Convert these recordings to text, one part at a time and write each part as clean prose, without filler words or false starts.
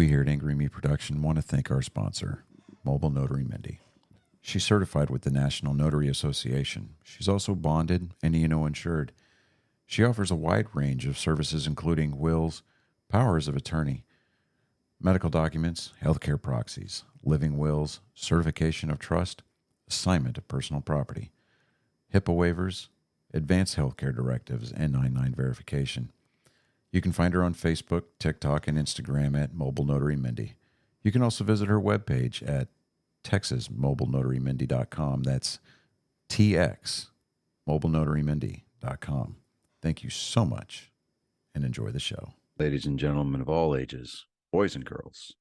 We here at Angry Me Production want to thank our sponsor, Mobile Notary Mindy. She's certified with the National Notary Association. She's also bonded and E&O insured. She offers a wide range of services including wills, powers of attorney, medical documents, healthcare proxies, living wills, certification of trust, assignment of personal property, HIPAA waivers, advanced healthcare directives, and 99 verification. You can find her on Facebook, TikTok, and Instagram at Mobile Notary Mindy. You can also visit her webpage at TexasMobileNotaryMindy.com. That's TX, MobileNotaryMindy.com. Thank you so much, and enjoy the show. Ladies and gentlemen of all ages, boys and girls,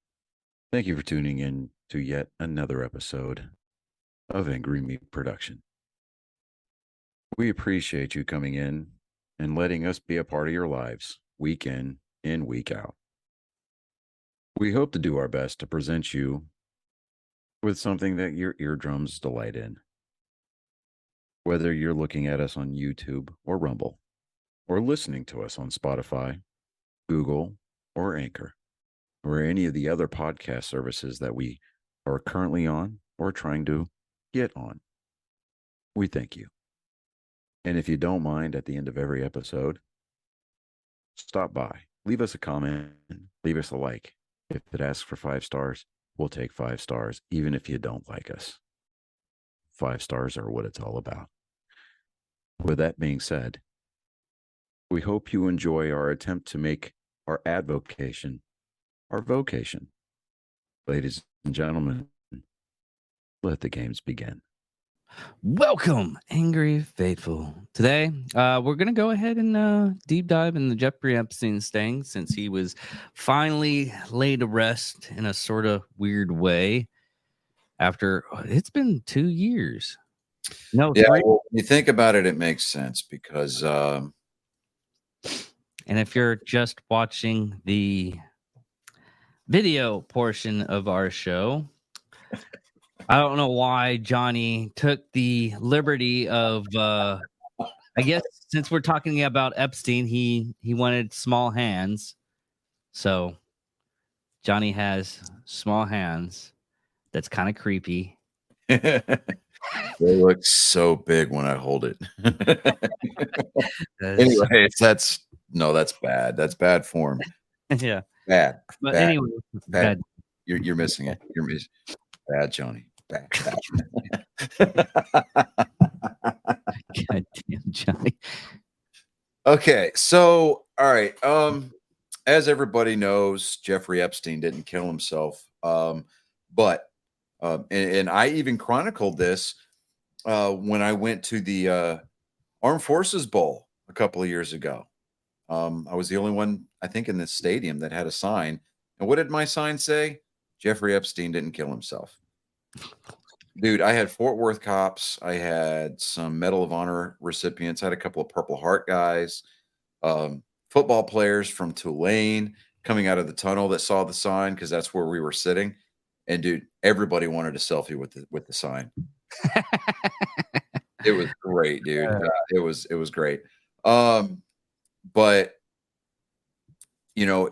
thank you for tuning in to yet another episode of Angry Me Production. We appreciate you coming in and letting us be a part of your lives, week in and week out. We hope to do our best to present you with something that your eardrums delight in. Whether you're looking at us on YouTube or Rumble, or listening to us on Spotify, Google, or Anchor, or any of the other podcast services that we are currently on or trying to get on, we thank you. And if you don't mind, at the end of every episode, stop by, leave us a comment, leave us a like. If it asks for 5 stars, we'll take 5 stars, even if you don't like us. 5 stars are what it's all about. With that being said, we hope you enjoy our attempt to make our advocation our vocation. Ladies and gentlemen, let the games begin. Welcome, Angry Faithful. Today, we're going to go ahead and deep dive in the Jeffrey Epstein sting, since he was finally laid to rest in a sort of weird way after it's been 2 years. No, yeah, 3. well, when you think about it, it makes sense because... And if you're just watching the video portion of our show, I don't know why Johnny took the liberty of, I guess since we're talking about Epstein, he wanted small hands. So Johnny has small hands. That's kind of creepy. they look so big when I hold it. Anyways, that's bad. That's bad form. Yeah. Bad. But bad, anyway, bad. You're missing it. You're missing bad, Johnny. Bad. God damn, Johnny. Okay, so all right. As everybody knows, Jeffrey Epstein didn't kill himself. But I even chronicled this when I went to the Armed Forces Bowl a couple of years ago. I was the only one, I think, in this stadium that had a sign. And what did my sign say? Jeffrey Epstein didn't kill himself. Dude, I had Fort Worth cops. I had some Medal of Honor recipients. I had a couple of Purple Heart guys, football players from Tulane coming out of the tunnel that saw the sign because that's where we were sitting. And dude, everybody wanted a selfie with the sign. It was great, dude. It was great. But you know,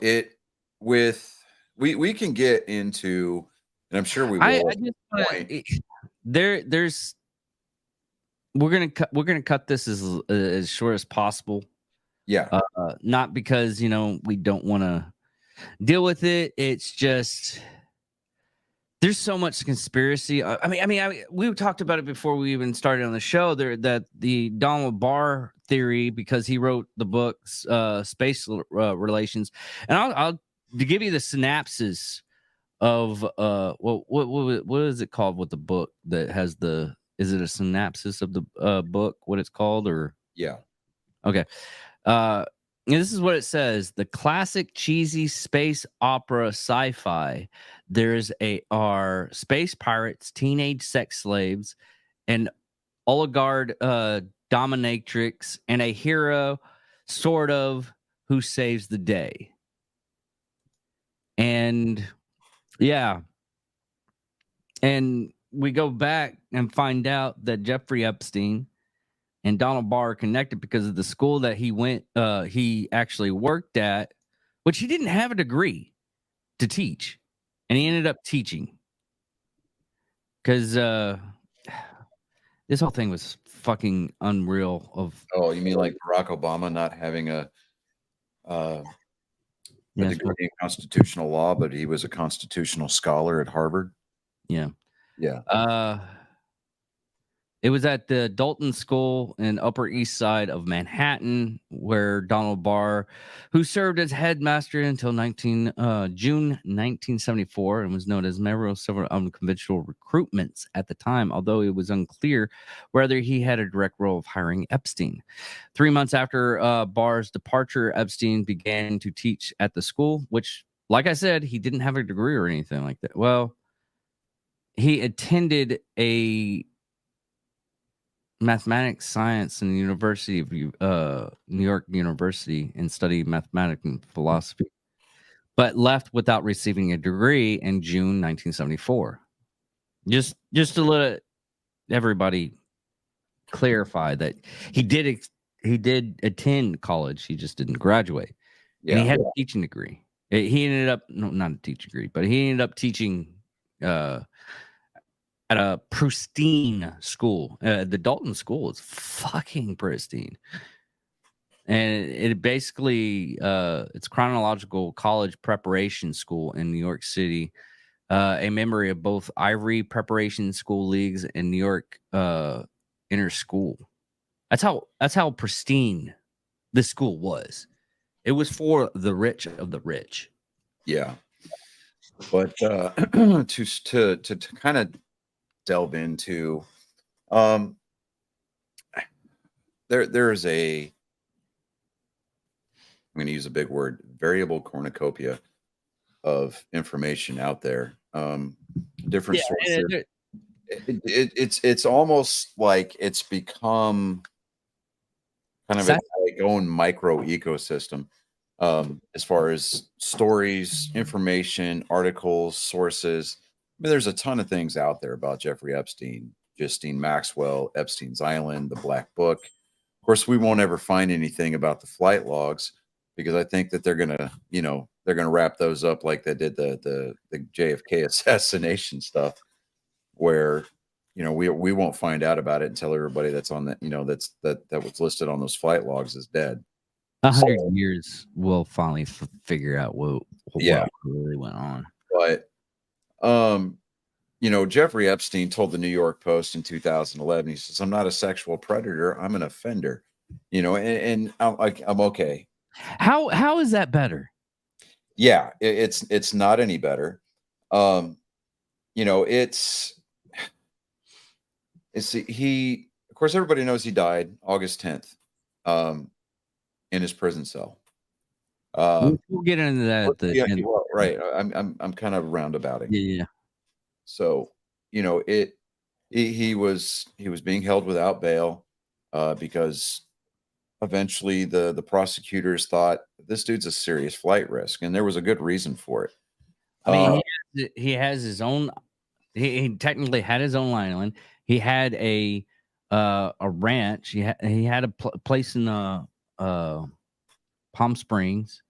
we can get into, and I'm sure we will. I just there's we're gonna cut this as short as possible. Yeah. Not because we don't want to deal with it. It's just there's so much conspiracy. I mean, we talked about it before we even started on the show. That the Donald Barr theory, because he wrote the books Space Relations, and I'll to give you the synopsis of what is it called with the book that has the, is it a synopsis of the book, what it's called? Or yeah, okay. This is what it says: the classic cheesy space opera sci-fi. There's are space pirates, teenage sex slaves, an oligarch dominatrix, and a hero, sort of, who saves the day. And yeah. And we go back and find out that Jeffrey Epstein and Donald Barr are connected because of the school that he actually worked at, which he didn't have a degree to teach, and he ended up teaching because this whole thing was fucking unreal. Oh, you mean like Barack Obama not having a degree in constitutional law, but he was a constitutional scholar at Harvard? Yeah. Yeah. It was at the Dalton School in Upper East Side of Manhattan, where Donald Barr, who served as headmaster until June 1974 and was known as member of several unconventional recruitments at the time, although it was unclear whether he had a direct role of hiring Epstein. 3 months after Barr's departure, Epstein began to teach at the school, which, like I said, he didn't have a degree or anything like that. Well, he attended a mathematics science in the University of New York University and studied mathematics and philosophy, but left without receiving a degree in June 1974. Just to let everybody clarify that he did attend college, he just didn't graduate. Yeah. And he had a teaching degree. He ended up not a teaching degree, but he ended up teaching at a pristine school. The Dalton School is fucking pristine. And it basically, it's chronological college preparation school in New York City, a member of both Ivory Preparation School Leagues and New York Inner School. That's how pristine this school was. It was for the rich of the rich. Yeah. But to kind of delve into there is a, I'm going to use a big word, variable cornucopia of information out there, different sources. It's almost like it's become kind of its like own micro ecosystem, as far as stories, information, articles, sources. I mean, there's a ton of things out there about Jeffrey Epstein, Justine Maxwell, Epstein's Island, the Black Book. Of course, we won't ever find anything about the flight logs, because I think that they're gonna wrap those up like they did the JFK assassination stuff, where we won't find out about it until everybody that's on that that was listed on those flight logs is dead. 100 years we'll finally figure out what really went on. But Jeffrey Epstein told the New York Post in 2011, he says, "I'm not a sexual predator, I'm an offender." And I'm like, I'm okay. How is that better? Yeah, it's not any better. He, of course, everybody knows he died August 10th, in his prison cell. We'll get into that. Right. I'm kind of roundabouting. Yeah. So, he was being held without bail, because eventually the prosecutors thought this dude's a serious flight risk, and there was a good reason for it. I mean, he has his own. He technically had his own island. He had a ranch. He had a place in Palm Springs.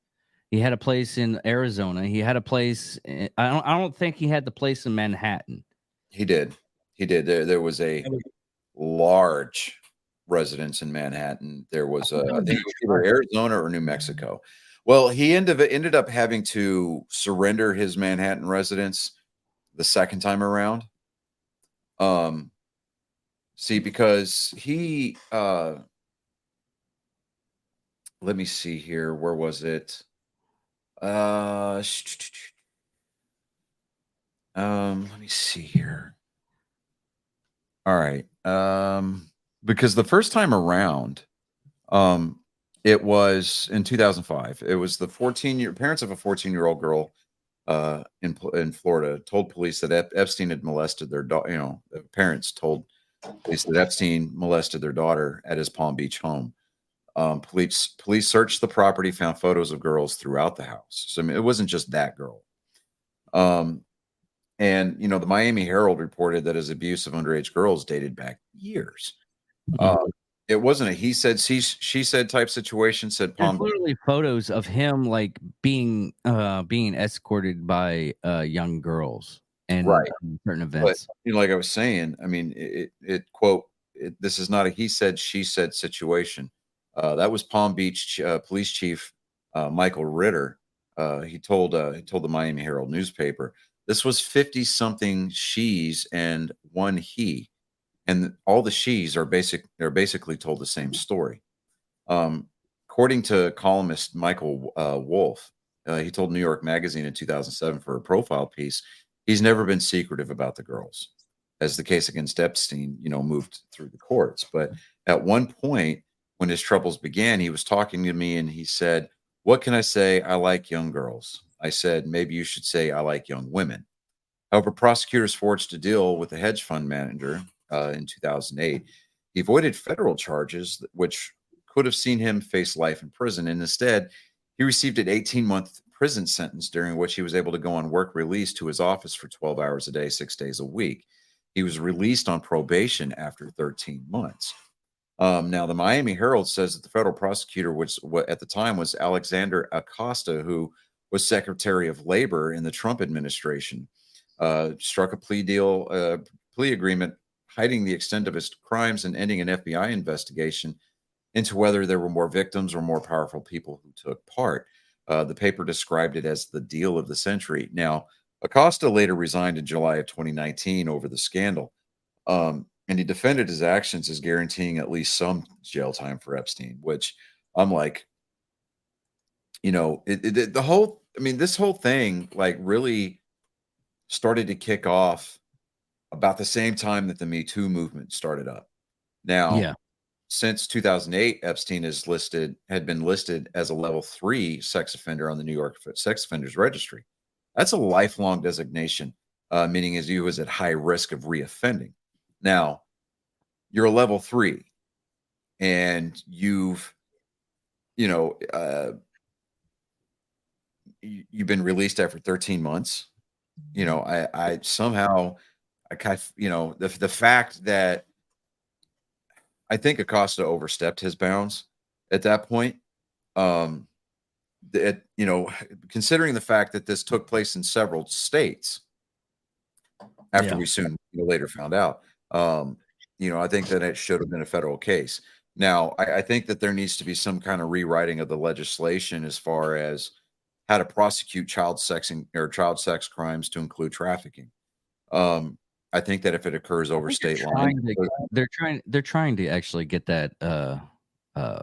He had a place in Arizona. He had a place. I don't think he had the place in Manhattan. He did. There was a large residence in Manhattan. There was I think it was either Arizona or New Mexico. Well, he ended up having to surrender his Manhattan residence the second time around. Because he let me see here. Where was it? Let me see here. All right. Because the first time around, it was in 2005. It was the parents of a 14-year-old girl in Florida told police that Epstein had molested their daughter. Parents told police that Epstein molested their daughter at his Palm Beach home. Police searched the property, found photos of girls throughout the house. So I mean, it wasn't just that girl. And the Miami Herald reported that his abuse of underage girls dated back years. It wasn't a he said, she said type situation, said There's Palm. literally photos of him like being escorted by young girls and Right. certain But, events. like I was saying, I mean, quote, this is not a he said, she said situation. That was Palm Beach police chief Michael Ritter. He told the Miami Herald newspaper this was 50 something she's and one he, and all the she's are basically told the same story. Um, According to columnist Michael Wolff, he told New York Magazine in 2007 for a profile piece, he's never been secretive about the girls, as the case against Epstein, moved through the courts. But at one point, when his troubles began, he was talking to me and he said, "What can I say? I like young girls." I said, "Maybe you should say I like young women." However, prosecutors forged a deal with the hedge fund manager in 2008. He avoided federal charges, which could have seen him face life in prison. And instead, he received an 18-month prison sentence during which he was able to go on work release to his office for 12 hours a day, 6 days a week. He was released on probation after 13 months. Now, the Miami Herald says that the federal prosecutor, which at the time was Alexander Acosta, who was Secretary of Labor in the Trump administration, struck a plea agreement, hiding the extent of his crimes and ending an FBI investigation into whether there were more victims or more powerful people who took part. The paper described it as the deal of the century. Now, Acosta later resigned in July of 2019 over the scandal. And he defended his actions as guaranteeing at least some jail time for Epstein, which I'm like, this whole thing like really started to kick off about the same time that the Me Too movement started up. Now, Yeah. since 2008, Epstein had been listed as a level 3 sex offender on the New York Sex Offenders Registry. That's a lifelong designation, meaning as you was at high risk of reoffending. Now, you're a level 3 and you know, uh, you've been released after 13 months. I somehow, I kind of, the fact that I think Acosta overstepped his bounds at that point. Um, that, considering the fact that this took place in several states after Yeah. we soon later found out, I think that it should have been a federal case. Now, I think that there needs to be some kind of rewriting of the legislation as far as how to prosecute child sex crimes to include trafficking. I think that if it occurs over state lines, They're trying to actually get that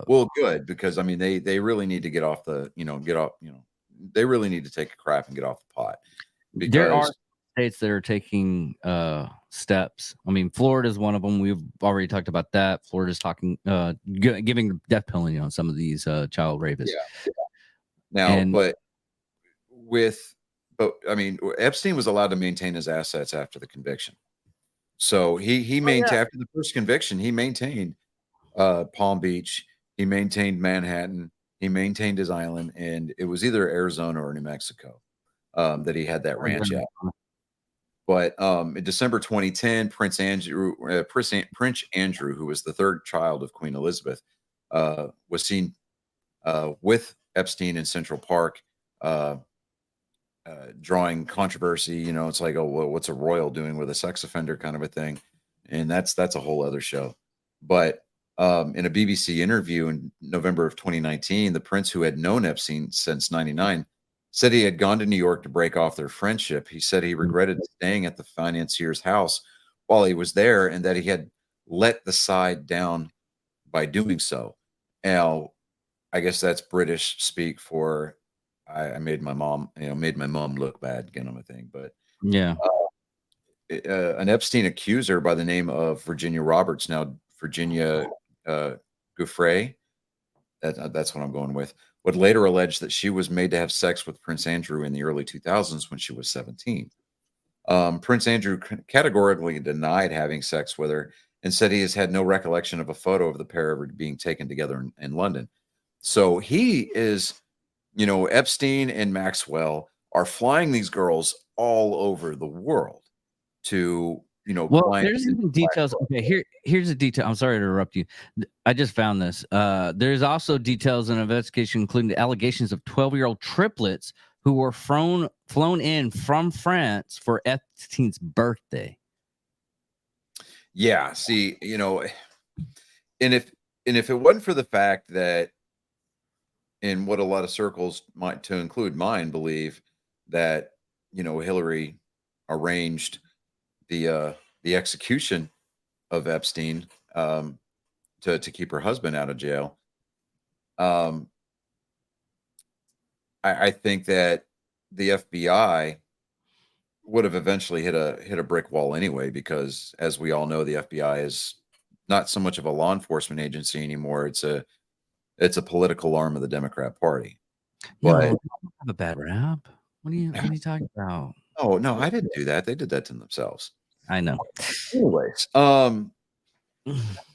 well, good, because I mean they really need to get off they really need to take a crap and get off the pot there are because states that are taking steps. I mean, Florida is one of them. We've already talked about that. Florida's talking giving the death penalty on some of these child rapists. yeah. Now, And but I mean, Epstein was allowed to maintain his assets after the conviction. So he oh, yeah. maintained after the first conviction, he maintained Palm Beach, he maintained Manhattan, he maintained his island, and it was either Arizona or New Mexico that he had that ranch at. But in December 2010, Prince Andrew, who was the third child of Queen Elizabeth, was seen with Epstein in Central Park, drawing controversy. It's like, oh, well, what's a royal doing with a sex offender kind of a thing, and that's a whole other show. But in a BBC interview in November of 2019, the prince, who had known Epstein since '99, said he had gone to New York to break off their friendship. He said he regretted staying at the financier's house while he was there and that he had let the side down by doing so. Now, I guess that's British speak for I made my mom, look bad, kind of a thing. But yeah. an Epstein accuser by the name of Virginia Roberts, now Virginia Giuffre, that's what I'm going with, would later allege that she was made to have sex with Prince Andrew in the early 2000s when she was 17. Prince Andrew categorically denied having sex with her and said he has had no recollection of a photo of the pair ever being taken together in London. So he is, Epstein and Maxwell are flying these girls all over the world to Well, there's even details. Okay, here's a detail. I'm sorry to interrupt you. I just found this. There's also details in an investigation, including the allegations of 12-year-old triplets who were flown in from France for Epstein's birthday. Yeah. See, and if it wasn't for the fact that, in what a lot of circles, might to include mine, believe that Hillary arranged the execution of Epstein, to keep her husband out of jail. I think that the FBI would have eventually hit a brick wall anyway, because, as we all know, the FBI is not so much of a law enforcement agency anymore. It's a political arm of the Democrat Party. No, But I don't have a bad rap. What are you talking about? oh no, I didn't do that. They did that to themselves. I know. Anyways,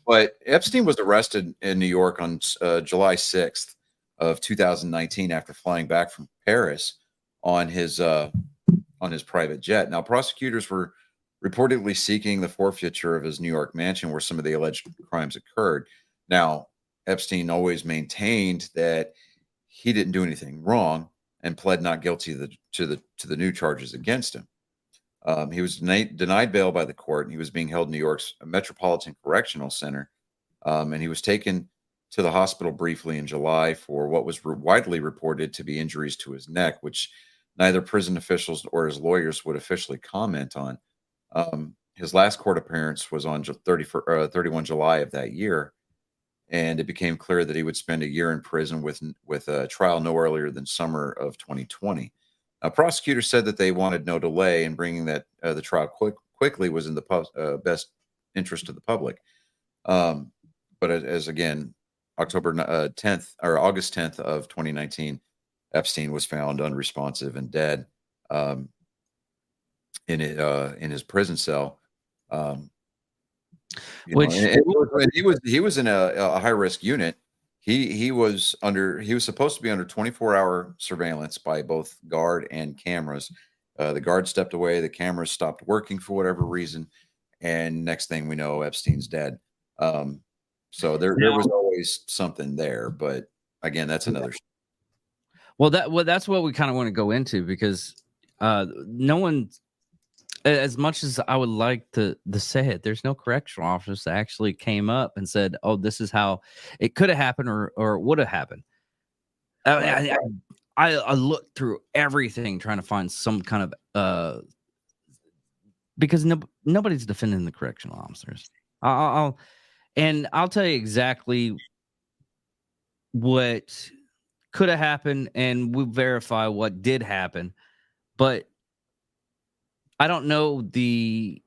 but Epstein was arrested in New York on July 6th of 2019 after flying back from Paris on his private jet. Now, prosecutors were reportedly seeking the forfeiture of his New York mansion where some of the alleged crimes occurred. Now, Epstein always maintained that he didn't do anything wrong and pled not guilty to the new charges against him. He was denied bail by the court, and he was being held in New York's Metropolitan Correctional Center. And he was taken to the hospital briefly in July for what was widely reported to be injuries to his neck, which neither prison officials or his lawyers would officially comment on. His last court appearance was on 31 July of that year, and it became clear that he would spend a year in prison with a trial no earlier than summer of 2020. Prosecutors said that they wanted no delay in bringing that the trial quickly was in the best interest of the public. But as again, August 10th of 2019, Epstein was found unresponsive and dead in his prison cell. He was in a high risk unit. He was supposed to be under 24-hour surveillance by both guard and cameras. The guard stepped away, the cameras stopped working for whatever reason, and next thing we know, Epstein's dead. So there was always something there, but again, that's another. Well, that's what we kind of want to go into, because no one, as much as I would like to say it, there's no correctional officers that actually came up and said, "Oh, this is how it could have happened or would have happened." I looked through everything trying to find some kind of because nobody's defending the correctional officers. I'll tell you exactly what could have happened, and we verify what did happen, but I don't know the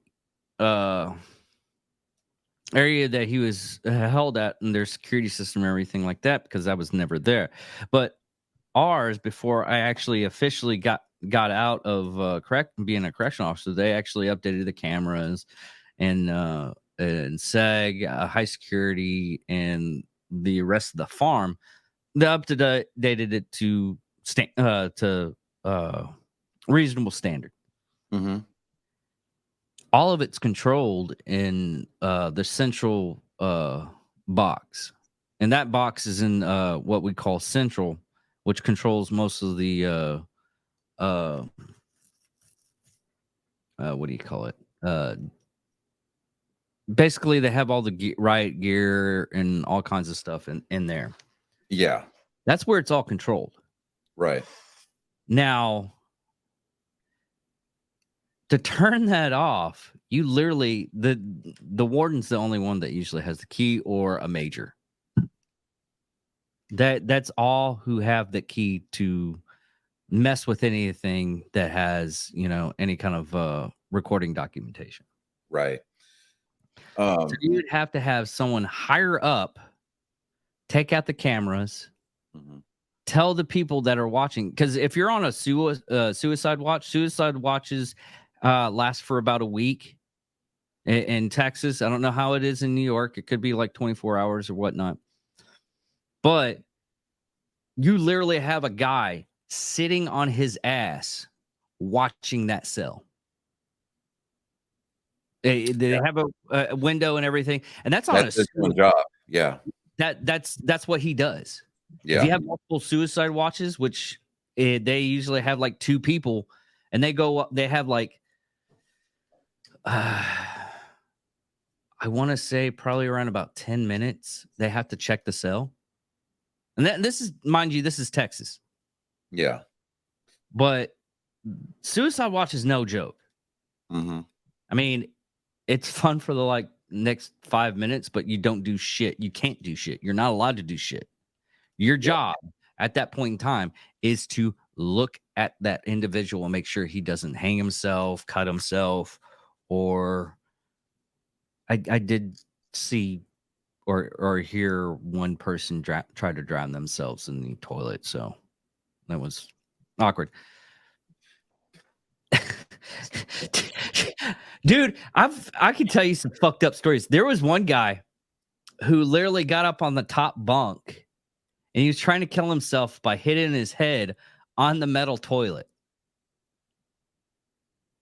area that he was held at and their security system and everything like that, because I was never there. But ours, before I actually officially got out of being a correctional officer, they actually updated the cameras and SEG, high security, and the rest of the farm. They updated it to reasonable standard. Mm-hmm. All of it's controlled in the central box, and that box is in what we call central, which controls most of the what do you call it? Basically, they have all the riot gear and all kinds of stuff in there. Yeah, that's where it's all controlled. Right. Now, to turn that off, you literally the warden's the only one that usually has the key, or a major. That's all who have the key to mess with anything that has, any kind of recording documentation. Right. So you'd have to have someone higher up take out the cameras, tell the people that are watching, because if you're on a suicide watches last for about a week in Texas. I don't know how it is in New York. It could be like 24 hours or whatnot. But you literally have a guy sitting on his ass watching that cell. They have a window and everything, and that's on a That's his suit. job. Yeah. That's what he does. Yeah. If you have multiple suicide watches, which they usually have like 2 people, and they have like, I want to say probably around about 10 minutes. They have to check the cell, and this is, mind you, this is Texas, Yeah. but suicide watch is no joke. Mm-hmm. I mean, it's fun for the like next 5 minutes, but you don't do shit. You can't do shit. You're not allowed to do shit. Your job at that point in time is to look at that individual and make sure he doesn't hang himself, cut himself, or I did see or hear one person try to drown themselves in the toilet, so that was awkward. Dude, I can tell you some fucked up stories. There was one guy who literally got up on the top bunk and he was trying to kill himself by hitting his head on the metal toilet.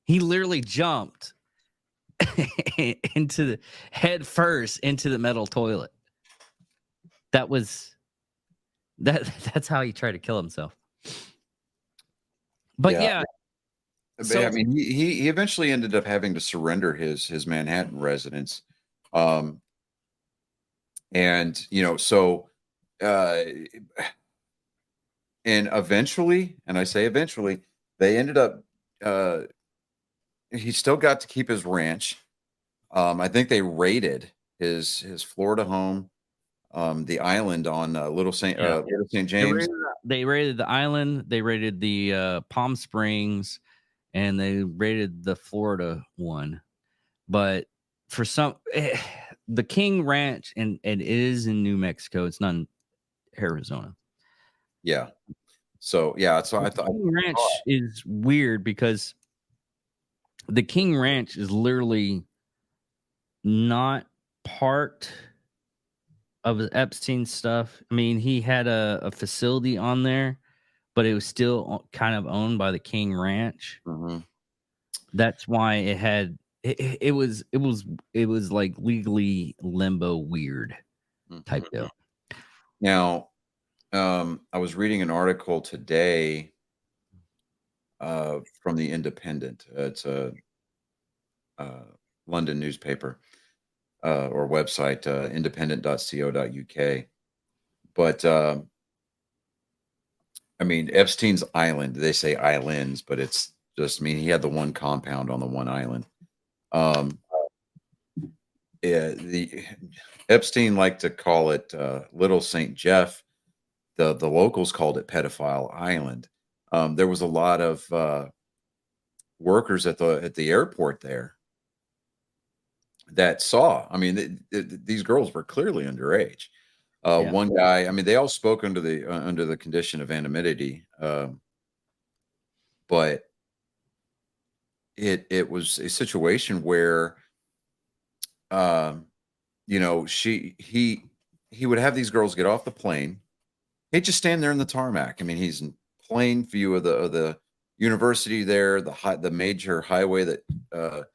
He literally jumped into the head first into the metal toilet. That's how he tried to kill himself. But yeah. I mean, he eventually ended up having to surrender his Manhattan residence. And so and eventually, and I say eventually, they ended up he still got to keep his ranch. I think they raided his Florida home, the island on Little St. James. They raided the island, they raided the Palm Springs, and they raided the Florida one. But for some, the King Ranch, and it is in New Mexico. It's not in Arizona. Yeah. So I thought King Ranch is weird because the King Ranch is literally not part of the Epstein stuff. I mean, he had a facility on there, but it was still kind of owned by the King Ranch. Mm-hmm. That's why it was like legally limbo weird type deal. Now, I was reading an article today from the Independent. It's a London newspaper or website, independent.co.uk. But I mean, Epstein's island, they say islands, but it's just, I mean, he had the one compound on the one island. The Epstein liked to call it Little St. Jeff. The locals called it Pedophile Island. There was a lot of workers at the airport there that saw. I mean, these girls were clearly underage. One guy, I mean, they all spoke under the condition of anonymity, but it was a situation where, he would have these girls get off the plane. He'd just stand there in the tarmac. I mean, he's in plain view of the university there, the major highway that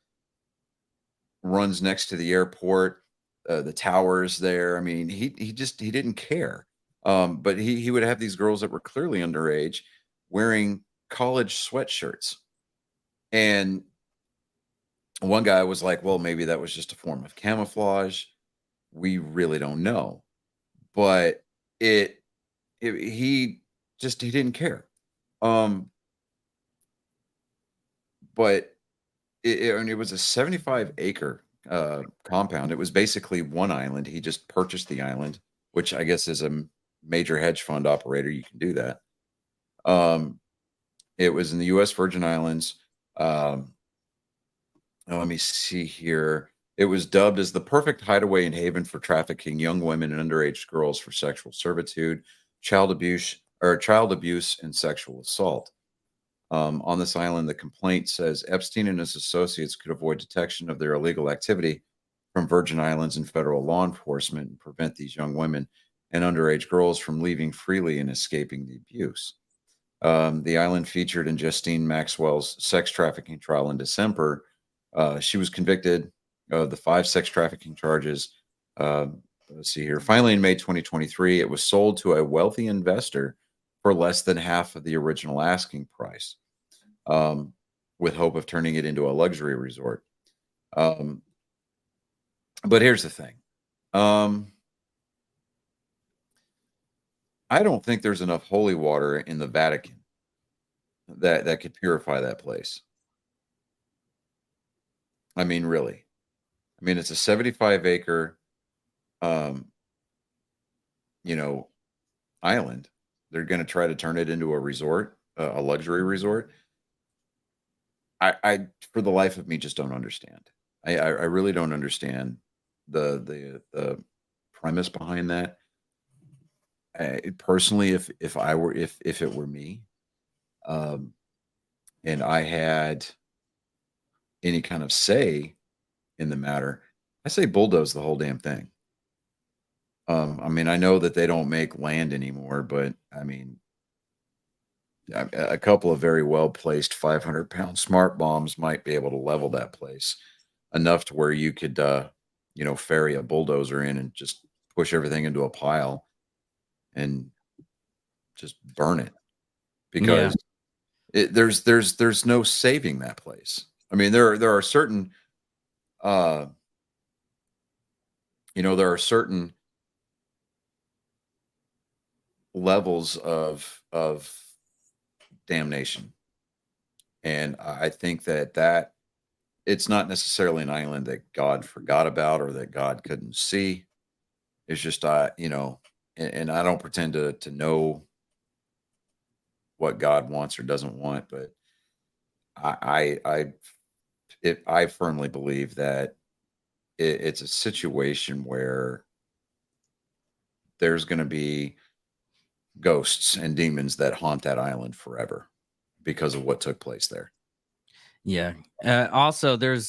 runs next to the airport, the towers there. I mean, he didn't care. But he would have these girls that were clearly underage wearing college sweatshirts. And one guy was like, well, maybe that was just a form of camouflage. We really don't know. But he didn't care. But it was a 75-acre compound. It was basically one island. He just purchased the island, which I guess is a major hedge fund operator. You can do that. It was in the U.S. Virgin Islands. Let me see here. It was dubbed as the perfect hideaway and haven for trafficking young women and underage girls for sexual servitude, child abuse, and sexual assault. On this island, the complaint says Epstein and his associates could avoid detection of their illegal activity from Virgin Islands and federal law enforcement and prevent these young women and underage girls from leaving freely and escaping the abuse. The island featured in Justine Maxwell's sex trafficking trial in December She was convicted of the 5 sex trafficking charges. Let's see here. Finally, in May 2023, it was sold to a wealthy investor for less than half of the original asking price, with hope of turning it into a luxury resort. But here's the thing. I don't think there's enough holy water in the Vatican that could purify that place. I mean, really. I mean, it's a 75-acre, you know, island. They're going to try to turn it into a resort, a luxury resort. I, for the life of me, just don't understand. I really don't understand the premise behind that. Personally, if it were me, and I had any kind of say in the matter, I say bulldoze the whole damn thing. I mean, I know that they don't make land anymore, but I mean, a couple of very well placed 500-pound smart bombs might be able to level that place enough to where you could, ferry a bulldozer in and just push everything into a pile and just burn it, because there's no saving that place. I mean, there are certain, there are certain levels of damnation, and I think that it's not necessarily an island that God forgot about or that God couldn't see. It's just and I don't pretend to know what God wants or doesn't want, but I firmly believe that it's a situation where there's going to be ghosts and demons that haunt that island forever because of what took place there. Yeah. Also, during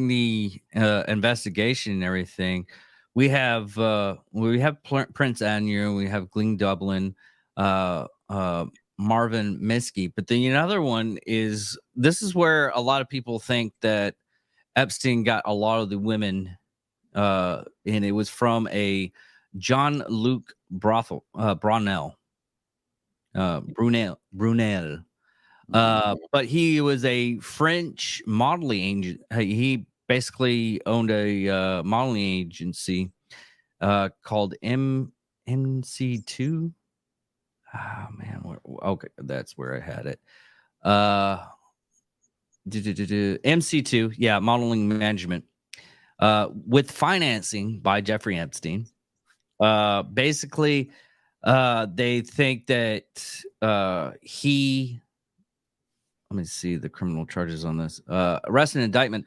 the investigation and everything, we have Prince Andrew, we have Glenn Dublin, Marvin Minsky, but then another one is, this is where a lot of people think that Epstein got a lot of the women, and it was from a Jean-Luc Brunel. But he was a French modeling agent. He basically owned a modeling agency called MC2. Oh man, okay, that's where I had it. MC2, yeah, modeling management, with financing by Jeffrey Epstein. Basically, they think that he. Let me see the criminal charges on this. Arrest and indictment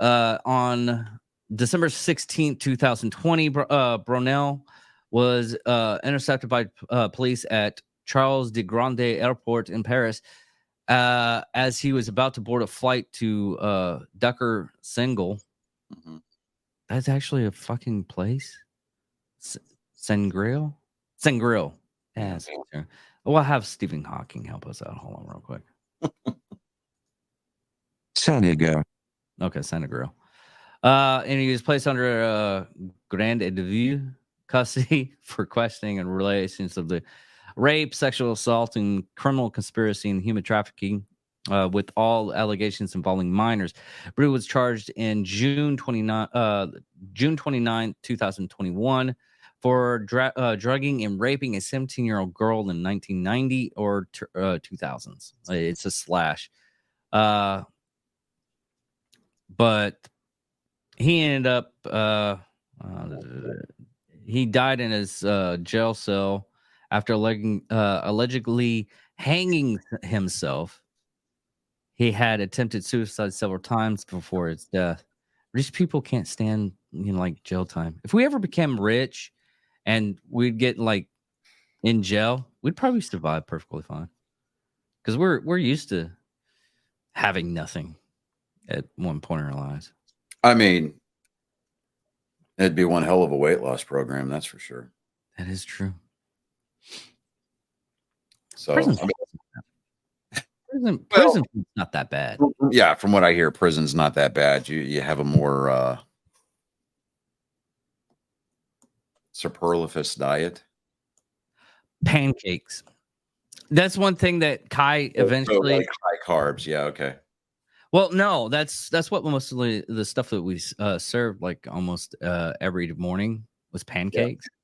on December 16th, 2020. Brunel was intercepted by police at Charles de Gaulle Airport in Paris as he was about to board a flight to Dakar, Senegal. Mm-hmm. That's actually a fucking place. Senegal. Yeah. We'll have Stephen Hawking help us out. Hold on real quick. Senegal. Okay, Senegal. And he was placed under grand view custody for questioning and relations of the rape, sexual assault, and criminal conspiracy and human trafficking, with all allegations involving minors. Brew was charged in June 29, 2021 for drugging and raping a 17-year-old girl in 1990 or 2000s. It's a slash. But he ended up he died in his jail cell after allegedly hanging himself. He had attempted suicide several times before his death. Rich people can't stand like jail time. If we ever became rich and we'd get like in jail, we'd probably survive perfectly fine, because we're used to having nothing at one point in our lives. I mean, it'd be one hell of a weight loss program, that's for sure. That is true. So prison's Prison's not that bad. Yeah, from what I hear, prison's not that bad. You have a more superfluous diet. Pancakes. That's one thing that Kai eventually. Like high carbs. Yeah. Okay. Well, no, that's what mostly the stuff that we served like almost every morning was pancakes. Yeah.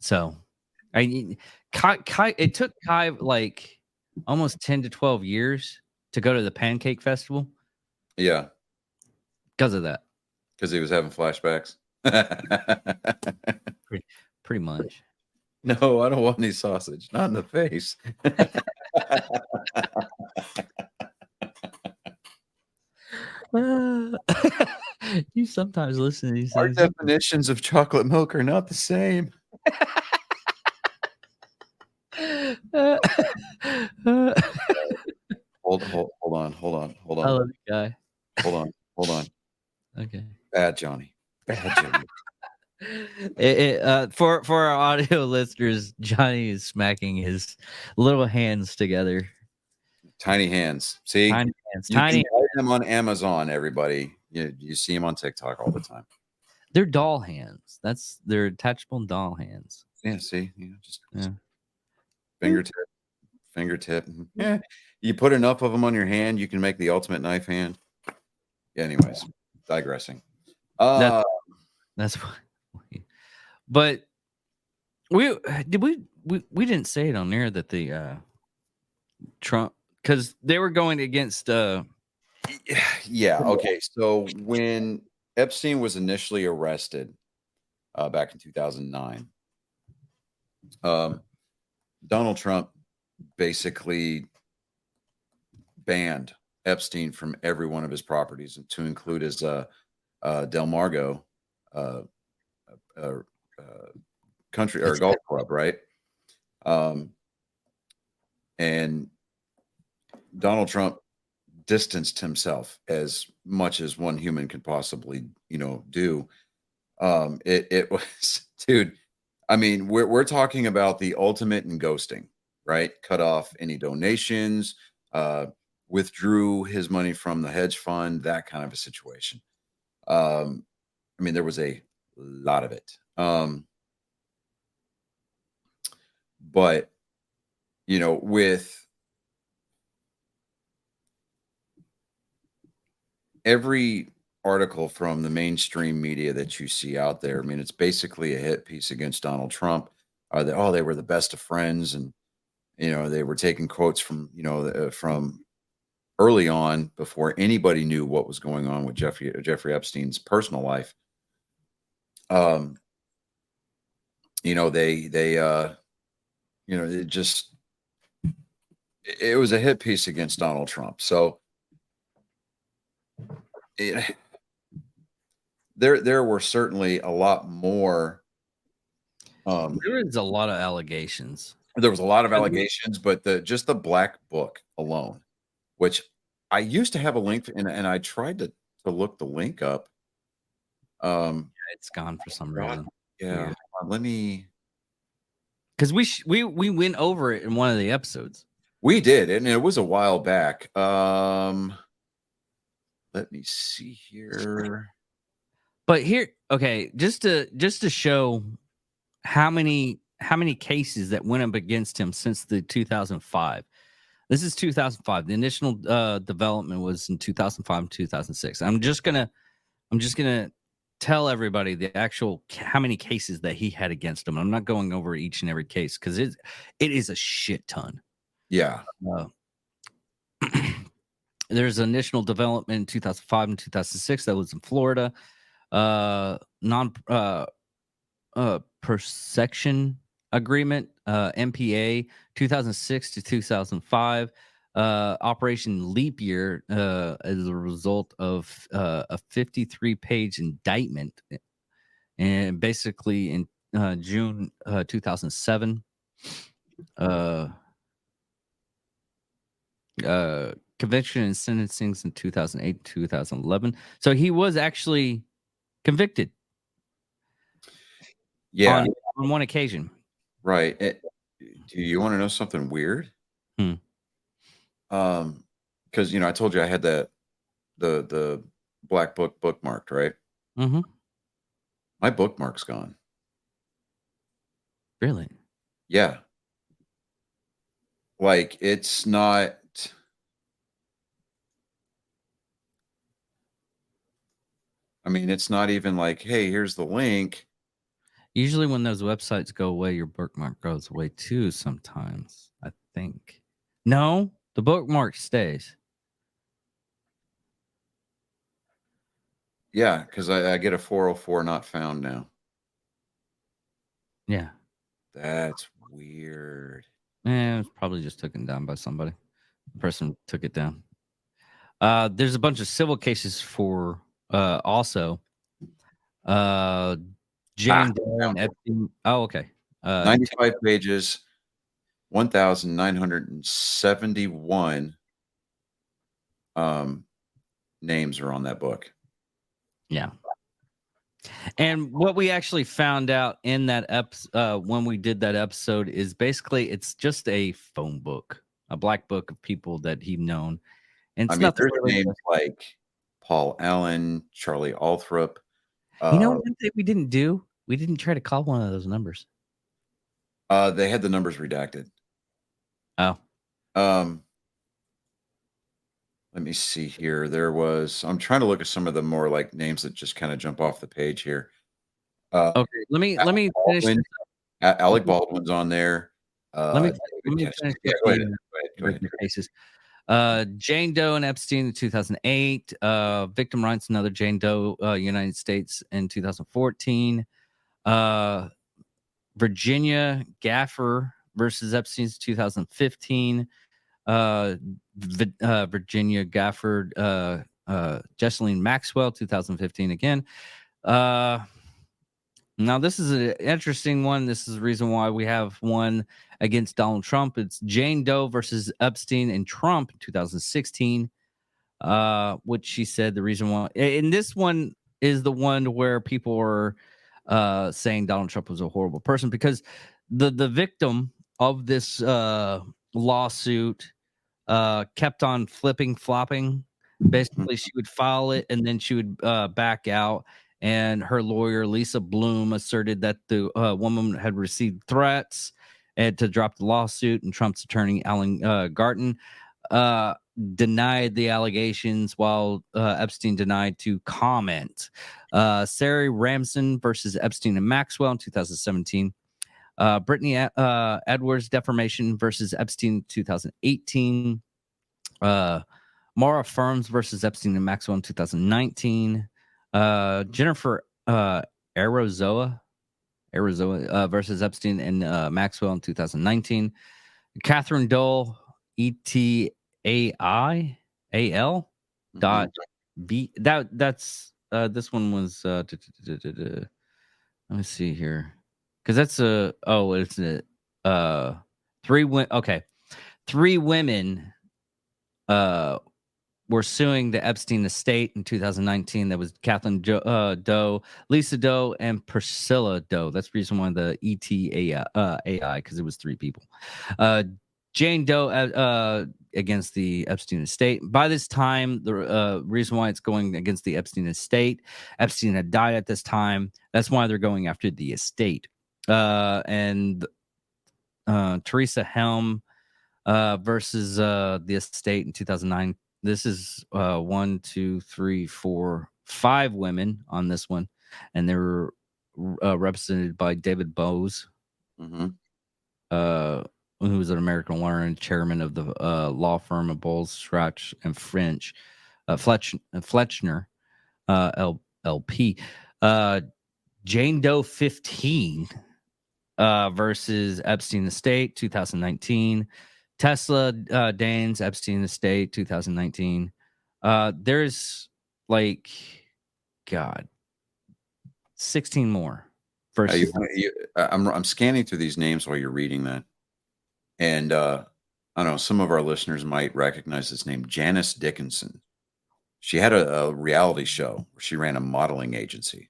So, Kai, it took Kai like almost 10 to 12 years to go to the pancake festival. Yeah. Because of that. Because he was having flashbacks. Pretty much. No, I don't want any sausage. Not in the face. You sometimes listen to these Our things. definitions of chocolate milk are not the same. Hold on. I love you, guy. Hold on. Okay. Bad Johnny. For our audio listeners, Johnny is smacking his little hands together. Tiny hands. See, tiny hands. You can buy them on Amazon. Everybody, you see them on TikTok all the time. They're doll hands. They're attachable doll hands. Yeah. See, just fingertip. Yeah. You put enough of them on your hand, you can make the ultimate knife hand. Anyways, digressing. That's what. But we didn't say it on there that the Trump, because they were going against yeah, okay, so when Epstein was initially arrested back in 2009, Donald Trump basically banned Epstein from every one of his properties, and to include his Del Margo country or golf club, right? And Donald Trump distanced himself as much as one human could possibly, do. It was, dude. I mean, we're talking about the ultimate in ghosting, right? Cut off any donations, withdrew his money from the hedge fund, that kind of a situation. I mean, there was a lot of it. But, with every article from the mainstream media that you see out there, I mean, it's basically a hit piece against Donald Trump. They were the best of friends. And, they were taking quotes from, from early on before anybody knew what was going on with Jeffrey Epstein's personal life. It was a hit piece against Donald Trump. So there were certainly a lot more. There was a lot of allegations. There was a lot of allegations, but just the Black Book alone, which I used to have a link, and I tried to look the link up. It's gone for some reason. Yeah, let me. Because we went over it in one of the episodes. We did, and it was a while back. Let me see here. But here, okay, just to show how many cases that went up against him since the 2005. This is 2005. The initial development was in 2005 and 2006. I'm just gonna tell everybody the actual how many cases that he had against him. I'm not going over each and every case because it is a shit ton. Yeah. There's initial development in 2005 and 2006 that was in Florida. Persecution agreement, MPA, 2006 to 2005. Operation Leap Year as a result of a 53-page indictment, and basically in June 2007. Conviction and sentencing in 2008, 2011. So he was actually convicted. Yeah, on one occasion. Right. Do you want to know something weird? because I told you I had the black book bookmarked, right? Mm-hmm. My bookmark's gone. Really? Yeah. Like it's not. I mean, it's not even like, hey, here's the link. Usually when those websites go away, your bookmark goes away too sometimes, I think. No, the bookmark stays. Yeah, because I get a 404 not found now. Yeah. That's weird. It was probably just taken down by somebody. The person took it down. There's a bunch of civil cases for also Jane Doe and Found it. Epstein. Oh, okay. 95 pages, 1,971 names are on that book. Yeah. And what we actually found out in that when we did that episode is basically it's just a phone book, a black book of people that he'd known. And I it's mean, nothing there's really. names like Paul Allen, Charlie Althorp. You know what we didn't do? We didn't try to call one of those numbers. They had the numbers redacted. Oh. Let me see here. I'm trying to look at some of the more like names that just kind of jump off the page here. Okay. Let me finish this. Alec Baldwin's on there. Let me David finish Kessler. Yeah, with go ahead. the cases. Jane Doe and Epstein in 2008. Victim rights, another Jane Doe, United States in 2014. Virginia Gaffer versus Epstein's 2015. Virginia Gafford, Jesselyn Maxwell, 2015 again. Now, this is an interesting one. This is the reason why we have one against Donald Trump. It's Jane Doe versus Epstein and Trump in 2016, which she said the reason why. And this one is the one where people are saying Donald Trump was a horrible person because the victim of this lawsuit kept on flopping. Basically, she would file it and then she would back out. And her lawyer, Lisa Bloom, asserted that the woman had received threats and to drop the lawsuit. And Trump's attorney, Alan Garten, denied the allegations while Epstein denied to comment. Sarah Ramson versus Epstein and Maxwell in 2017. Brittany Edwards defamation versus Epstein 2018. Mara Firms versus Epstein and Maxwell in 2019. Jennifer Arizoa versus Epstein and Maxwell in 2019. Catherine Dole, ETAIAL dot B. That's this one was let me see here. Because that's it's a three women were suing the Epstein estate in 2019. That was Kathleen Doe, Lisa Doe, and Priscilla Doe. That's the reason why the ETAI, because it was three people. Jane Doe against the Epstein estate. By this time, the reason why it's going against the Epstein estate, Epstein had died at this time. That's why they're going after the estate. And Teresa Helm versus the estate in 2009. This is 1, 2, 3, 4, 5 women on this one, and they were represented by David Bowes, who was an American lawyer and chairman of the law firm of Bowles, Scratch, and French, Fletchner, LP. Jane Doe 15 versus Epstein estate 2019. Tesla Danes Epstein estate 2019. There's like 16 more versus I'm scanning through these names while you're reading that. And I don't know, some of our listeners might recognize this name, Janice Dickinson. She had a reality show where she ran a modeling agency.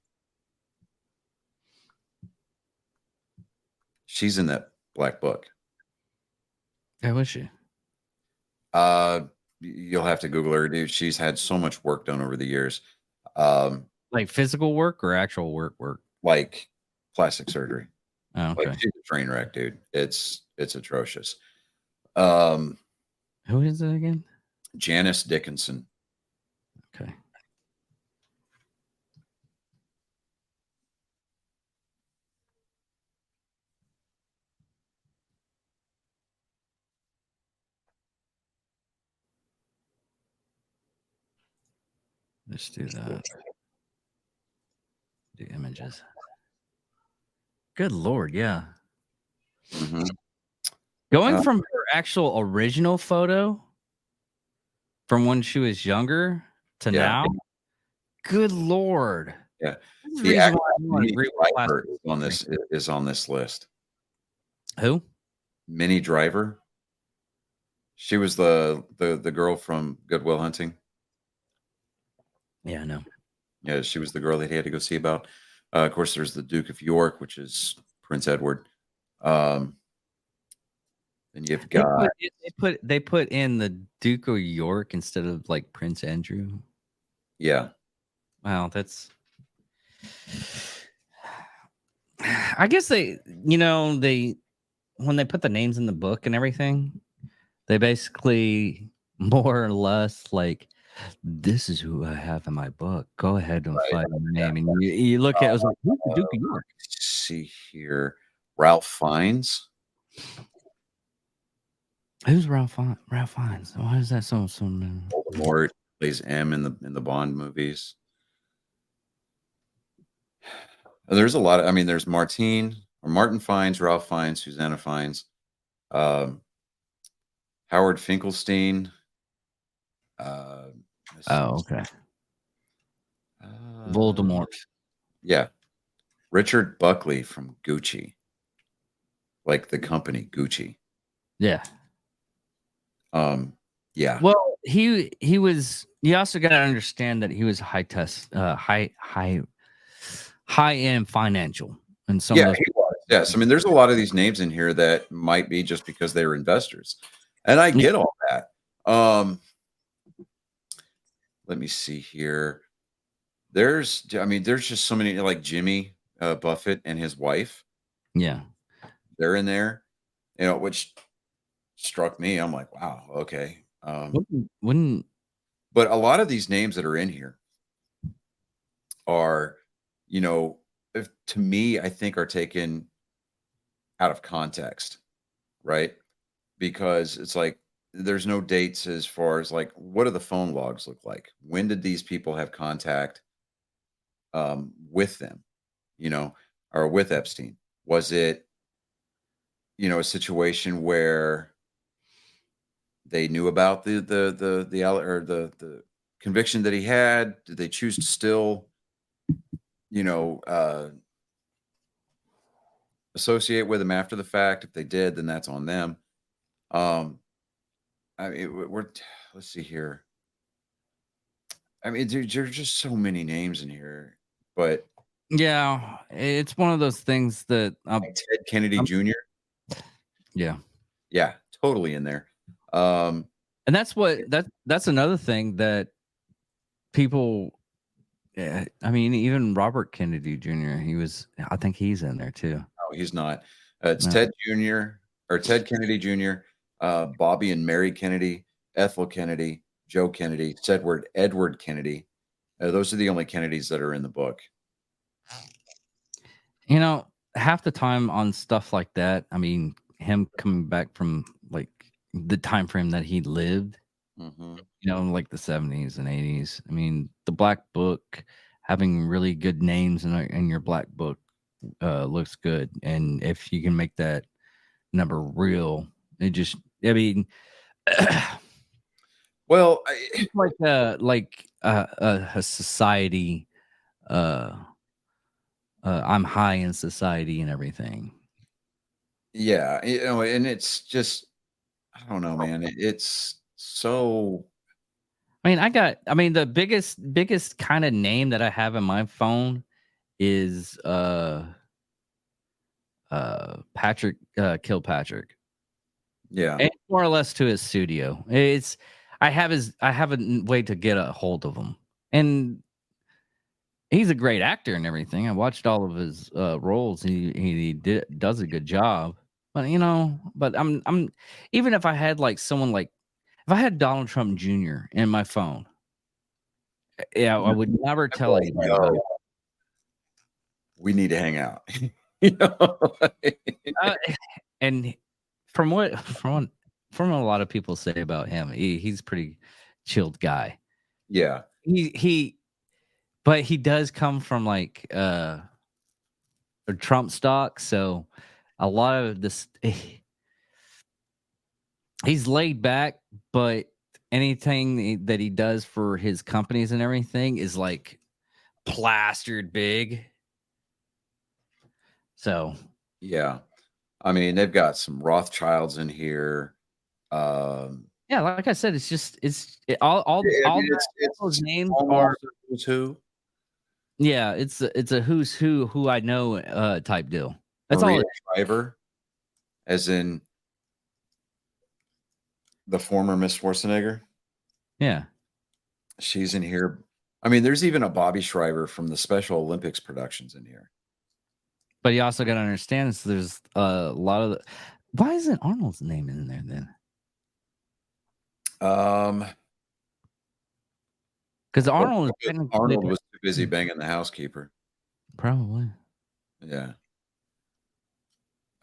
She's in that black book. How was she? You'll have to Google her, dude. She's had so much work done over the years. Like physical work or actual work? Like plastic surgery. Oh, okay. Like she's a train wreck, dude. It's atrocious. Who is it again? Janice Dickinson. Okay. Let's do that. Do images. Good Lord, yeah. Mm-hmm. Going from her actual original photo from when she was younger to now. Good Lord. Yeah. The actor Minnie Driver is on this list. Who? Minnie Driver. She was the girl from Good Will Hunting. Yeah, I know. Yeah, she was the girl that he had to go see about. Of course, there's the Duke of York, which is Prince Edward. And you've got they put in the Duke of York instead of like Prince Andrew. Yeah. Wow, that's. I guess they when they put the names in the book and everything, they basically more or less like, this is who I have in my book. Go ahead and find the name. And you look at it, was like, who's the Duke of York? Let's see here. Ralph Fiennes. Who's Ralph Fiennes? Why is that so Voldemort plays M in the Bond movies. There's a lot of, there's Martin Fiennes, Ralph Fiennes, Susanna Fiennes, Howard Finkelstein. Okay. Voldemort. Yeah. Richard Buckley from Gucci. Like the company Gucci. Yeah. Yeah. Well, he was. You also got to understand that he was high end financial, and some of those. He was. Yes, there's a lot of these names in here that might be just because they were investors, and I get all that. Let me see here. There's just so many, like Jimmy Buffett and his wife. Yeah, they're in there, which struck me. I'm like, wow, okay. Wouldn't but a lot of these names that are in here are, to me, I think are taken out of context, right? Because it's like there's no dates as far as like, what do the phone logs look like? When did these people have contact with them, or with Epstein? Was it, a situation where they knew about the conviction that he had? Did they choose to still, associate with him after the fact? If they did, then that's on them. Let's see here. Dude, there's just so many names in here, but yeah, it's one of those things that like Ted Kennedy Jr. Yeah, totally in there. And that's another thing that people. Yeah, even Robert Kennedy Jr. I think he's in there too. No, he's not. It's Ted Jr. or Ted Kennedy Jr., Bobby and Mary Kennedy, Ethel Kennedy, Joe Kennedy, Edward Kennedy. Those are the only Kennedys that are in the book. Half the time on stuff like that, him coming back from like the time frame that he lived, like the 70s and 80s. The Black Book, having really good names in your Black Book looks good. And if you can make that number real, it just, well, it's like a society. I'm high in society and everything. Yeah, and it's just, I don't know, man. It's so. The biggest kind of name that I have in my phone is Patrick Kilpatrick. Yeah. And more or less to his studio. I have a way to get a hold of him, and he's a great actor and everything. I watched all of his roles. He does a good job. But I'm even if I had like someone like if I had Donald Trump Jr. in my phone, yeah, I would never tell anybody about it. We need to hang out. You know? And from what a lot of people say about him, he's a pretty chilled guy. Yeah. But he does come from like a Trump stock, so a lot of this he's laid back, but anything that he does for his companies and everything is like plastered big. So Yeah. I mean, they've got some Rothschilds in here. yeah, like I said, all those names are who's who. yeah, it's a who's who I know type deal. That's Maria all. Shriver, as in the former Miss Schwarzenegger. Yeah. She's in here. I mean, there's even a Bobby Shriver from the Special Olympics productions in here. But you also got to understand, so there's a lot of why isn't Arnold's name in there then? Because Arnold was too busy banging the housekeeper. Probably. Yeah.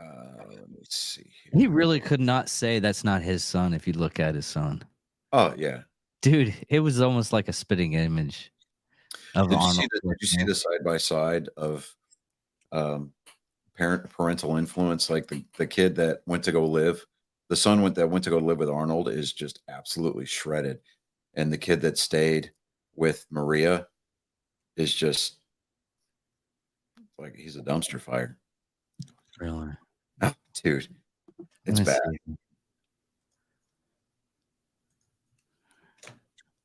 Let me see here. He really could not say that's not his son if you look at his son. Oh yeah, dude, it was almost like a spitting image of Arnold. Did you see the side by side of parental influence? Like the kid that went to go live, the son that went to go live with Arnold is just absolutely shredded, and the kid that stayed with Maria is just like he's a dumpster fire. Really? Oh, dude, it's bad.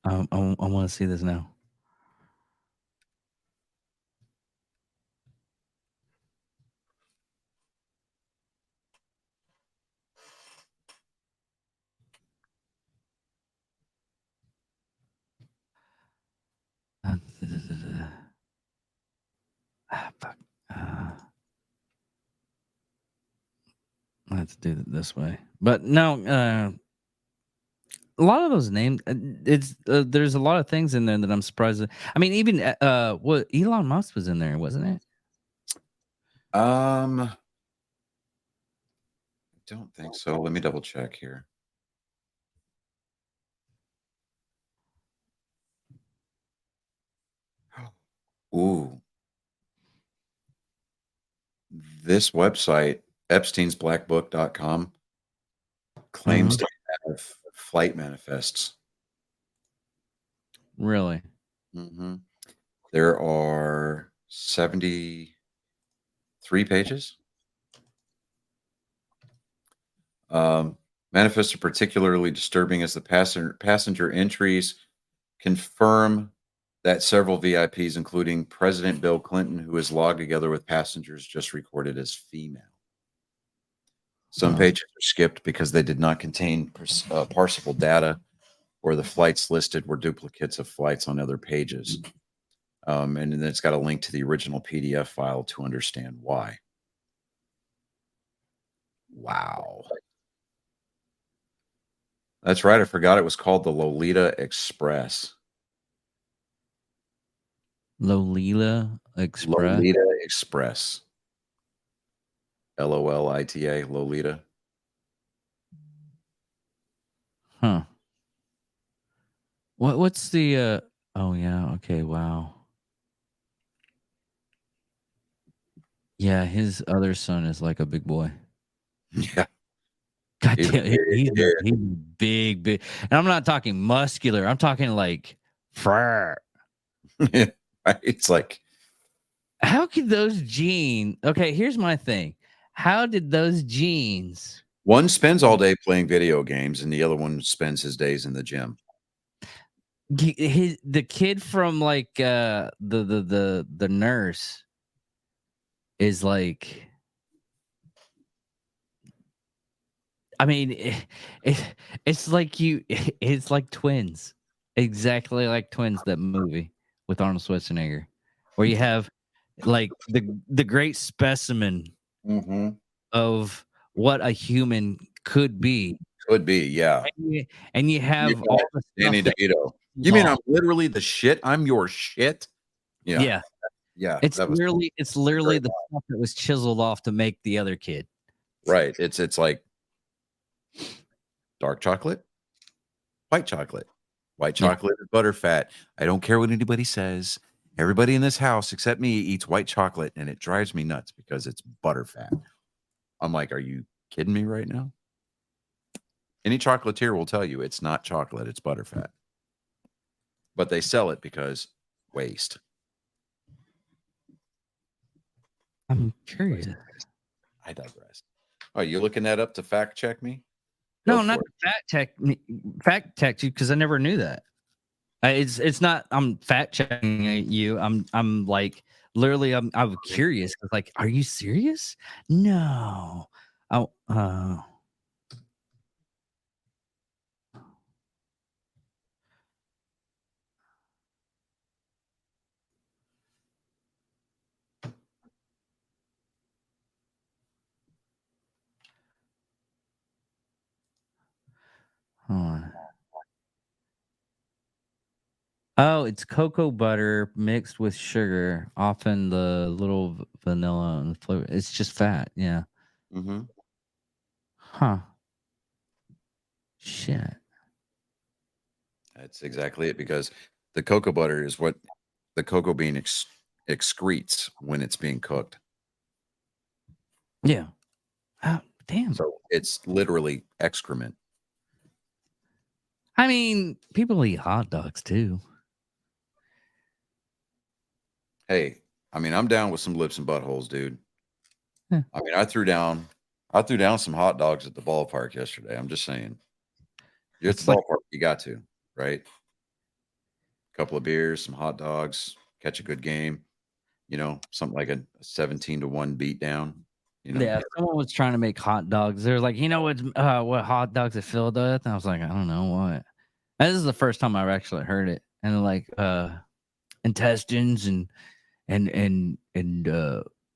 I want to see this now. Fuck. Let's do it this way. But no, a lot of those names, there's a lot of things in there that I'm surprised at. I mean, even what Elon Musk was in there, wasn't it? I don't think so. Let me double check here. Ooh. This website, epsteinsblackbook.com, claims to have flight manifests. Really? Mm-hmm. There are 73 pages. Manifests are particularly disturbing as the passenger entries confirm that several VIPs, including President Bill Clinton, who is logged together with passengers just recorded as female. Some pages are skipped because they did not contain parsable data, or the flights listed were duplicates of flights on other pages. And then it's got a link to the original PDF file to understand why. Wow. That's right. I forgot it was called the Lolita Express. Lolita Express. Lolita Express. Lolita, Lolita. Huh. What's the oh yeah, okay, wow. Yeah, his other son is like a big boy. Yeah. God damn, he's big. And I'm not talking muscular. I'm talking like fur. It's like, how could those genes? Okay, here's my thing. How did those genes? One spends all day playing video games, and the other one spends his days in the gym. The kid from like the nurse is like I mean, it's like it's like Twins, exactly like Twins, that movie with Arnold Schwarzenegger, where you have like the great specimen Mm-hmm. of what a human could be, Could be, yeah. and you have all the Danny stuff DeVito. that You mean I'm lost. literally the shit? I'm your shit. Yeah, Yeah, yeah. it's That was literally great. the stuff that was chiseled off to make the other kid. Right. It's like dark chocolate, white chocolate. White Yeah. chocolate is butterfat. I don't care what anybody says. Everybody in this house except me eats white chocolate, and it drives me nuts because it's butterfat. I'm like, are you kidding me right now? Any chocolatier will tell you it's not chocolate, it's butterfat. But they sell it because waste. I'm curious. I digress. Oh, you looking that up to fact check me? No, Go not for fact check you, because I never knew that. It's not. I'm fact checking you. I'm like literally. I'm curious. Like, are you serious? No. Oh. Hold on. Oh, it's cocoa butter mixed with sugar, often the little vanilla and flavor. It's just fat. Yeah. Mm-hmm. Huh. Shit. That's exactly it, because the cocoa butter is what the cocoa bean excretes when it's being cooked. Yeah. Oh, damn. So it's literally excrement. I mean, people eat hot dogs too. Hey, I mean, I'm down with some lips and buttholes, dude. Yeah. I mean, I threw down some hot dogs at the ballpark yesterday. I'm just saying. You're at the It's like, ballpark, you got to, right? Couple of beers, some hot dogs, catch a good game, something like a 17-1 beat down, yeah, someone was trying to make hot dogs. They're like, what hot dogs are filled with? And I was like, I don't know what. And this is the first time I've actually heard it. And they're like, intestines and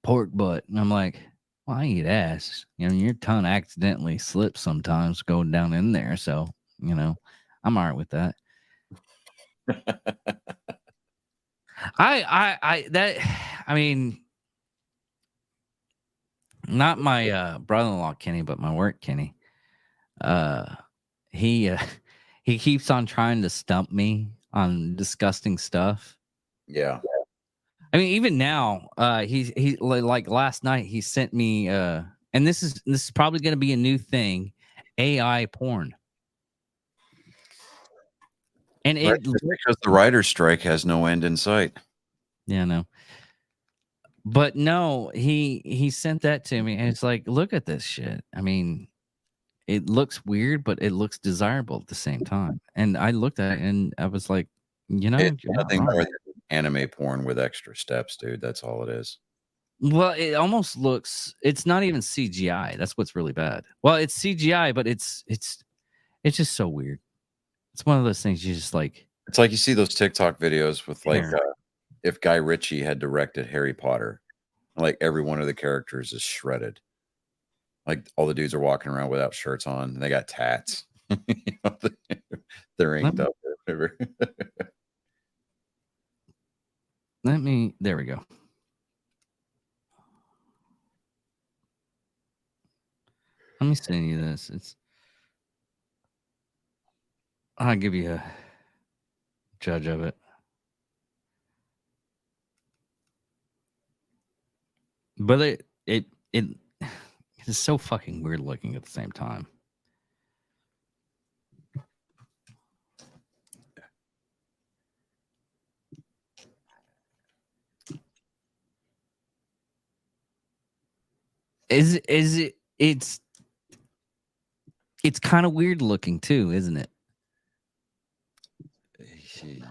pork butt. And I'm like, well, I eat ass. Your tongue accidentally slips sometimes going down in there. So, I'm all right with that. I mean, not my brother-in-law Kenny, but my work Kenny. He he keeps on trying to stump me on disgusting stuff. Yeah. I mean, even now, he like last night he sent me and this is probably going to be a new thing, AI porn. And Right, because the writer's strike has no end in sight. Yeah, no. But no, he sent that to me and it's like, look at this shit. I mean, it looks weird, but it looks desirable at the same time. And I looked at it and I was like, It's you're not nothing wrong. more than anime porn with extra steps, dude. That's all it is. Well, it almost looks. It's not even CGI. That's what's really bad. Well, it's CGI, but it's just so weird. It's one of those things you just like. It's like you see those TikTok videos with like Hair. if Guy Ritchie had directed Harry Potter, like every one of the characters is shredded. Like all the dudes are walking around without shirts on, and they got tats. They're inked up or whatever. There we go. Let me send you this. I'll give you a judge of it. But it is so fucking weird looking at the same time. It's kind of weird looking too, isn't it?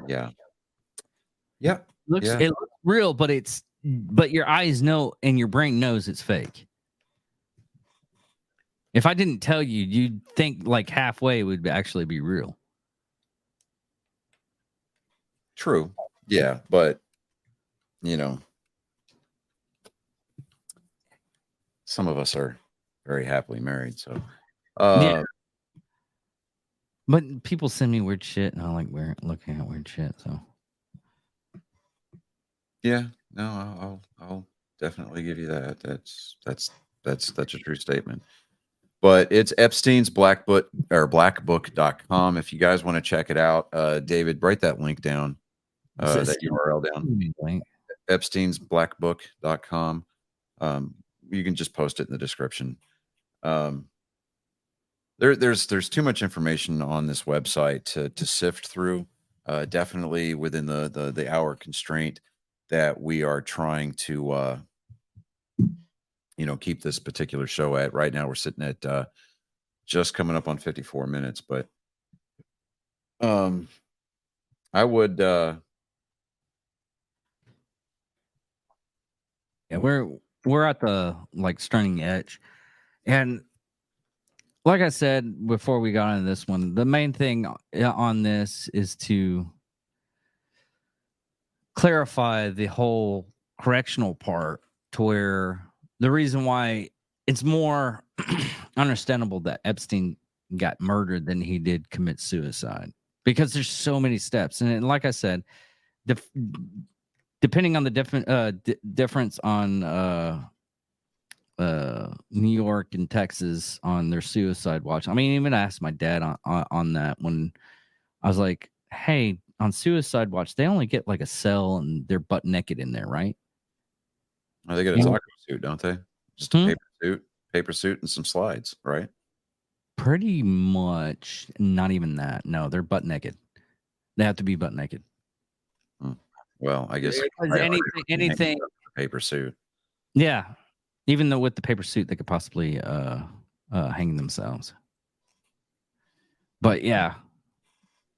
Yeah. Yeah. It looks real, but your eyes know and your brain knows it's fake. If I didn't tell you, you'd think like halfway would actually be real. True. Yeah, but some of us are very happily married, so Yeah. But people send me weird shit, and I like looking at weird shit. So yeah, no, I'll definitely give you that. That's a true statement. But it's Epstein's Black Book or blackbook.com. If you guys want to check it out, David, write that link down, that URL down. Epstein's blackbook.com. You can just post it in the description. There's too much information on this website to sift through. Definitely within the hour constraint that we are trying to keep this particular show at. Right now we're sitting at just coming up on 54 minutes, but I would yeah, we're at the like stunning edge, and like I said before we got into this one, the main thing on this is to clarify the whole correctional part, to where the reason why it's more understandable that Epstein got murdered than he did commit suicide, because there's so many steps. And like I said, depending on the difference on New York and Texas on their suicide watch. I mean, even I asked my dad on that when I was like, hey, on suicide watch, they only get like a cell and they're butt naked in there, right? Oh, they get a taco suit, don't they? Just a paper suit and some slides, right? Pretty much. Not even that. No, they're butt naked. They have to be butt naked. Well, I guess anything paper suit. Yeah. Even though with the paper suit, they could possibly hang themselves. But yeah,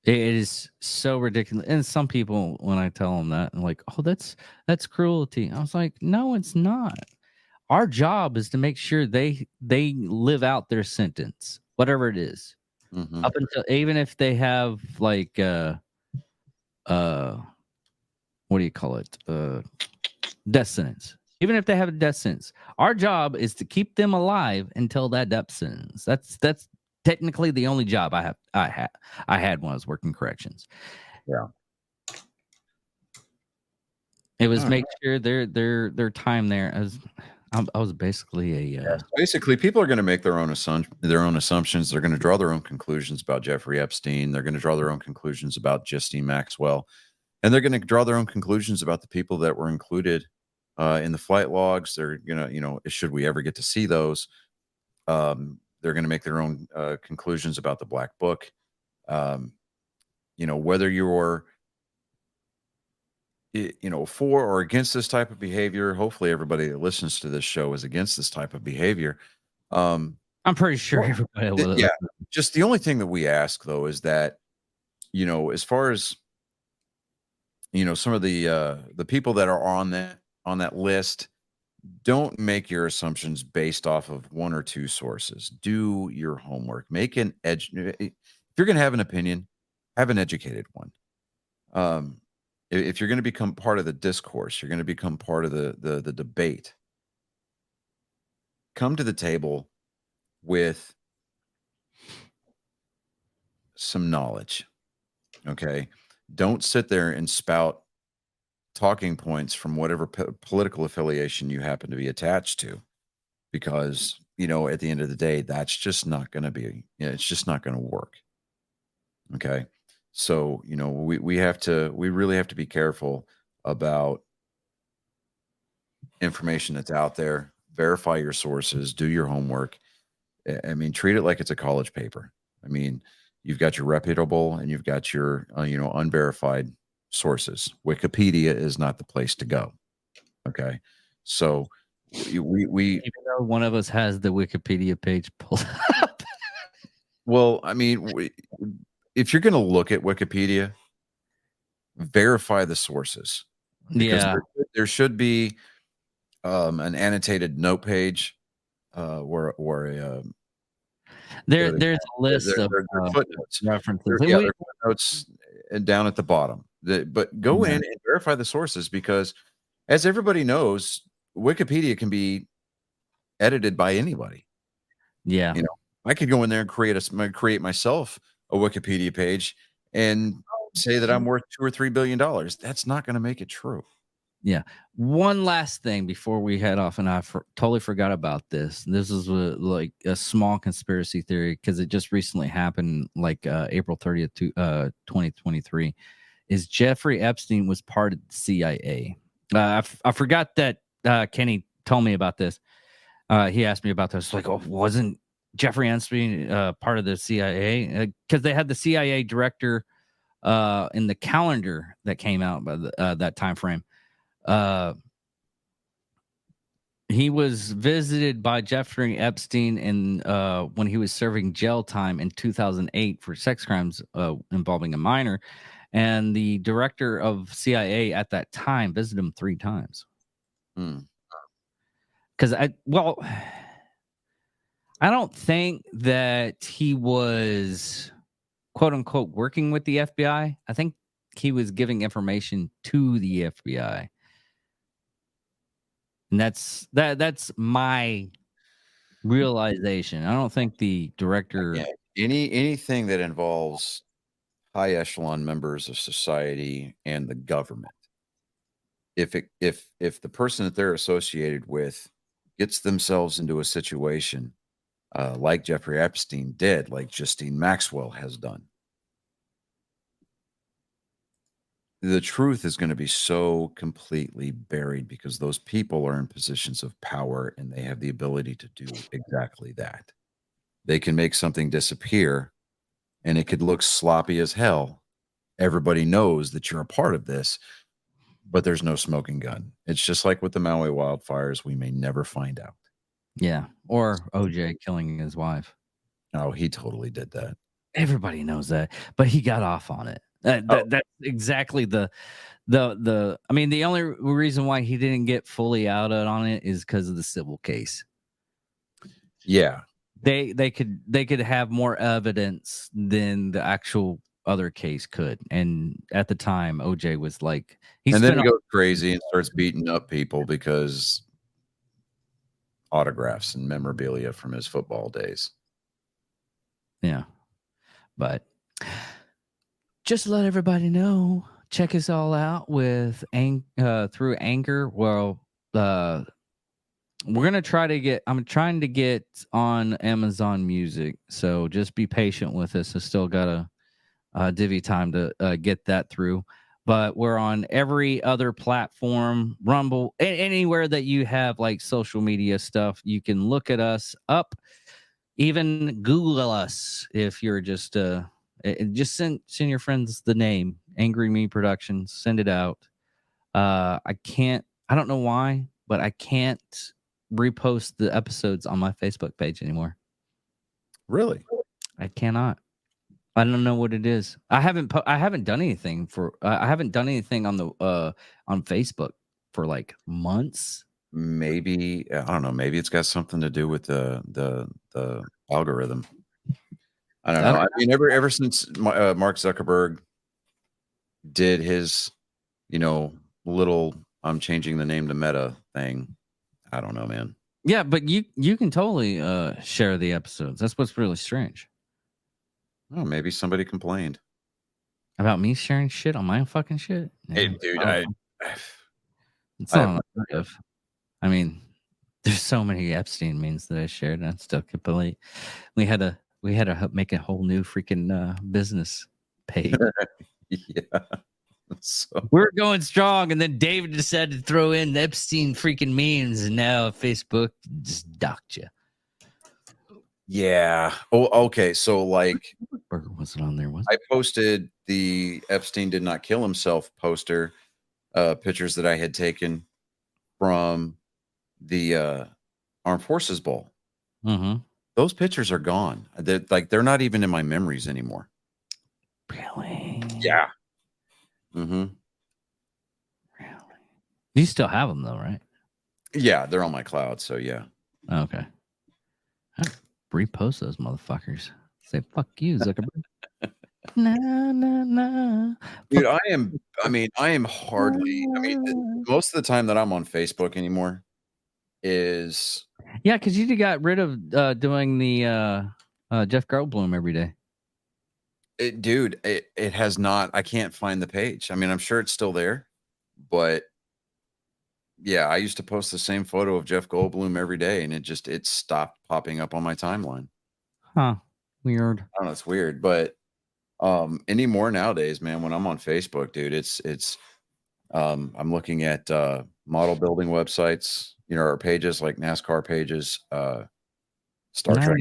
it is so ridiculous. And some people, when I tell them that, I'm like, "Oh, that's cruelty." I was like, "No, it's not. Our job is to make sure they live out their sentence, whatever it is, up until, even if they have like what do you call it? Death sentence. Even if they have a death sentence, our job is to keep them alive until that death sentence. That's technically the only job I had when I was working corrections. Yeah. It was make sure their time there as I was basically a basically people are going to make their own assumptions. They're going to draw their own conclusions about Jeffrey Epstein. They're going to draw their own conclusions about Justine Maxwell, and they're going to draw their own conclusions about the people that were included in the flight logs. They're gonna, should we ever get to see those, they're going to make their own conclusions about the Black Book. Whether you're for or against this type of behavior. Hopefully everybody that listens to this show is against this type of behavior. I'm pretty sure everybody will. Yeah. Just the only thing that we ask though is that, as far as, some of the people that are on that list, don't make your assumptions based off of one or two sources. Do your homework. Make an edge. If you're going to have an opinion, have an educated one. If you're going to become part of the discourse, you're going to become part of the debate. Come to the table with some knowledge. Okay. Don't sit there and spout talking points from whatever political affiliation you happen to be attached to, because, at the end of the day, that's just not going to be, it's just not going to work. Okay. So, we really have to be careful about information that's out there. Verify your sources, do your homework. I mean, treat it like it's a college paper. I mean, you've got your reputable and you've got your, unverified sources. Wikipedia is not the place to go. Okay. So we even though one of us has the Wikipedia page pulled up. Well, I mean, if you're going to look at Wikipedia, verify the sources. Because there should be an annotated note page or There's a list of they're footnotes. references. They're footnotes down at the bottom. But go in and verify the sources, because, as everybody knows, Wikipedia can be edited by anybody. Yeah. I could go in there and create myself a Wikipedia page and say that I'm worth $2 or $3 billion. That's not going to make it true. Yeah. One last thing before we head off, and I totally forgot about this. This is like a small conspiracy theory because it just recently happened, like April 30th, 2023. Is Jeffrey Epstein was part of the CIA. I forgot that Kenny told me about this. He asked me about this. Like, oh, wasn't Jeffrey Epstein part of the CIA? Because they had the CIA director in the calendar that came out by that time frame. He was visited by Jeffrey Epstein when he was serving jail time in 2008 for sex crimes involving a minor, and the director of CIA at that time visited him 3 times. Because I don't think that he was, quote unquote, working with the FBI. I think he was giving information to the FBI. And that's my realization. I don't think the director. Yeah, anything that involves high echelon members of society and the government, if the person that they're associated with gets themselves into a situation like Jeffrey Epstein did, like Justine Maxwell has done, the truth is going to be so completely buried, because those people are in positions of power and they have the ability to do exactly that. They can make something disappear and it could look sloppy as hell. Everybody knows that you're a part of this, but there's no smoking gun. It's just like with the Maui wildfires. We may never find out. Yeah. Or OJ killing his wife. Oh, he totally did that. Everybody knows that, but he got off on it. That's exactly the I mean, the only reason why he didn't get fully out on it is because of the civil case. Yeah. They could have more evidence than the actual other case could. And at the time, OJ was like, and then he goes crazy and starts beating up people because autographs and memorabilia from his football days. Yeah. But just let everybody know, check us all out with through Anchor. Well, we're gonna try to get. I'm trying to get on Amazon Music, so just be patient with us. I still got a divvy time to get that through. But we're on every other platform, Rumble, anywhere that you have like social media stuff. You can look at us up. Even Google us if you're just send your friends the name Angry Me Productions. Send it out. I don't know why, but I can't repost the episodes on my Facebook page anymore. Really? I cannot. I don't know what it is. I haven't done anything I haven't done anything on the on Facebook for like months. Maybe, I don't know, maybe it's got something to do with the algorithm. I don't know. I mean, ever since Mark Zuckerberg did his, little I'm changing the name to Meta thing, I don't know, man. Yeah, but you can totally share the episodes. That's what's really strange. Oh, maybe somebody complained about me sharing shit on my own fucking shit. Hey, dude, it's not unheard of. I mean, there's so many Epstein memes that I shared, and I still can't believe we had to make a whole new freaking business page. Yeah. So we're going strong, and then David decided to throw in the Epstein freaking memes, and now Facebook just docked you. Yeah. Oh, okay. So like, Burger wasn't on there, was I posted the Epstein did not kill himself poster, pictures that I had taken from the Armed Forces Ball. Mm-hmm. Those pictures are gone. They're not even in my memories anymore. Really? Yeah. Mm-hmm. Really? You still have them though, right? Yeah, they're on my cloud. So yeah. Okay. repost those motherfuckers. Say fuck you, Zuckerberg. Nah. Dude, I am hardly, most of the time that I'm on Facebook anymore is, Yeah, because you got rid of doing the Jeff Goldblum every day. it has not, I can't find the page. I mean, I'm sure it's still there, but yeah, I used to post the same photo of Jeff Goldblum every day, and it stopped popping up on my timeline. Huh. Weird. I don't know, it's weird, but anymore nowadays, man, when I'm on Facebook, dude, it's I'm looking at model building websites, or pages like NASCAR pages, Star Trek.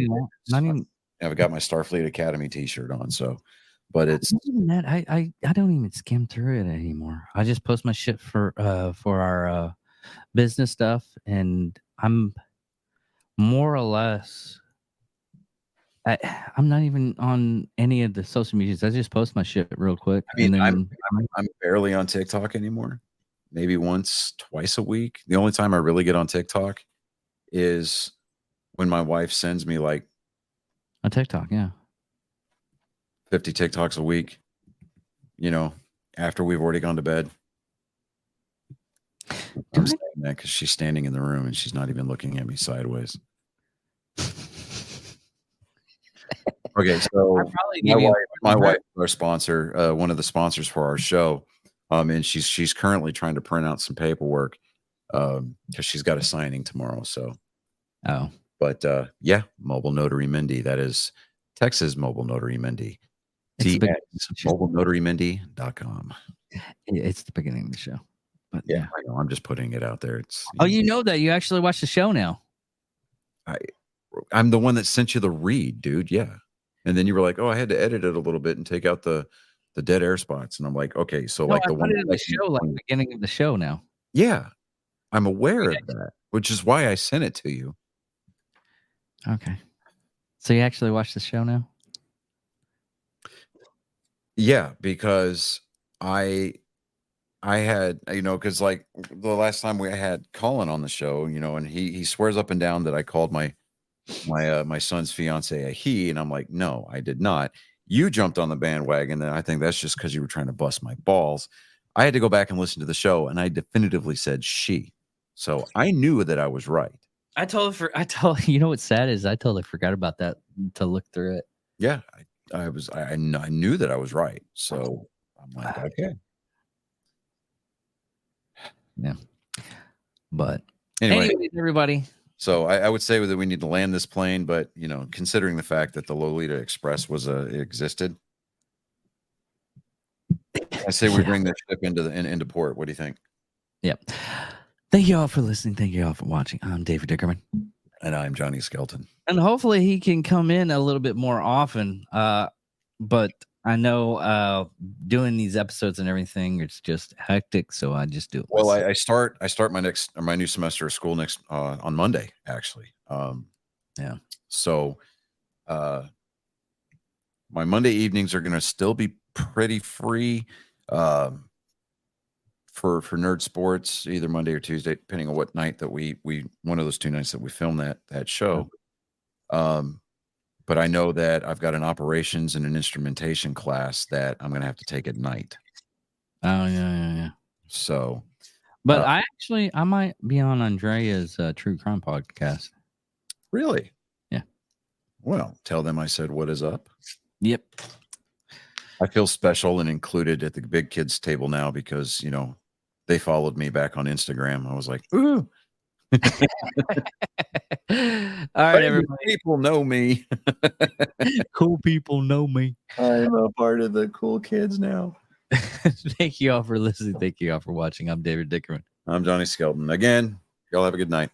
I've got my Starfleet Academy t-shirt on, so but it's not even that. I don't even skim through it anymore. I just post my shit for our business stuff, and I'm more or less I'm not even on any of the social medias. I just post my shit real quick. I mean, I'm barely on TikTok anymore. Maybe once, twice a week. The only time I really get on TikTok is when my wife sends me like a TikTok, 50 TikToks a week, after we've already gone to bed. I'm saying that because she's standing in the room and she's not even looking at me sideways. Okay, so my wife is our sponsor, one of the sponsors for our show, and she's currently trying to print out some paperwork because she's got a signing tomorrow. So, but yeah, Mobile Notary Mindy. That is Texas Mobile Notary Mindy. MobileNotaryMindy.com. It's the beginning of the show. But yeah, I know. I'm just putting it out there. It's you know that you actually watch the show now. I'm the one that sent you the read, dude. Yeah. And then you were like, "Oh, I had to edit it a little bit and take out the dead air spots." And I'm like, "Okay, so like the one in the show, like the beginning of the show now." Yeah, I'm aware of that, which is why I sent it to you. Okay, so you actually watch the show now? Yeah, because I had, because like the last time we had Colin on the show, and he swears up and down that I called my son's fiance a he, and I'm like, no, I did not. You jumped on the bandwagon, and I think that's just because you were trying to bust my balls. I had to go back and listen to the show, and I definitively said she, so I knew that I was right. I you know what's sad is I totally forgot about that to look through it. Yeah, I knew that I was right, so I'm like, okay, yeah, but anyways, everybody. So I would say that we need to land this plane, but considering the fact that the Lolita Express was existed, I say we bring this ship into port. What do you think? Yep. Thank you all for listening. Thank you all for watching. I'm David Dickerman, and I'm Johnny Skelton. And hopefully he can come in a little bit more often. But I know doing these episodes and everything, it's just hectic. So I just do it. Well, I start my new semester of school next on Monday, actually. Yeah. So my Monday evenings are going to still be pretty free for nerd sports, either Monday or Tuesday, depending on what night that we one of those 2 nights that we film that show. But I know that I've got an operations and an instrumentation class that I'm going to have to take at night. Oh, yeah. So, but I might be on Andrea's True Crime podcast. Really? Yeah. Well, tell them I said, what is up? Yep. I feel special and included at the big kids table now because, they followed me back on Instagram. I was like, ooh. All right, everybody. People know me. Cool people know me. I'm a part of the cool kids now. Thank you all for listening. Thank you all for watching. I'm David Dickerman. I'm Johnny Skelton. Again, y'all have a good night.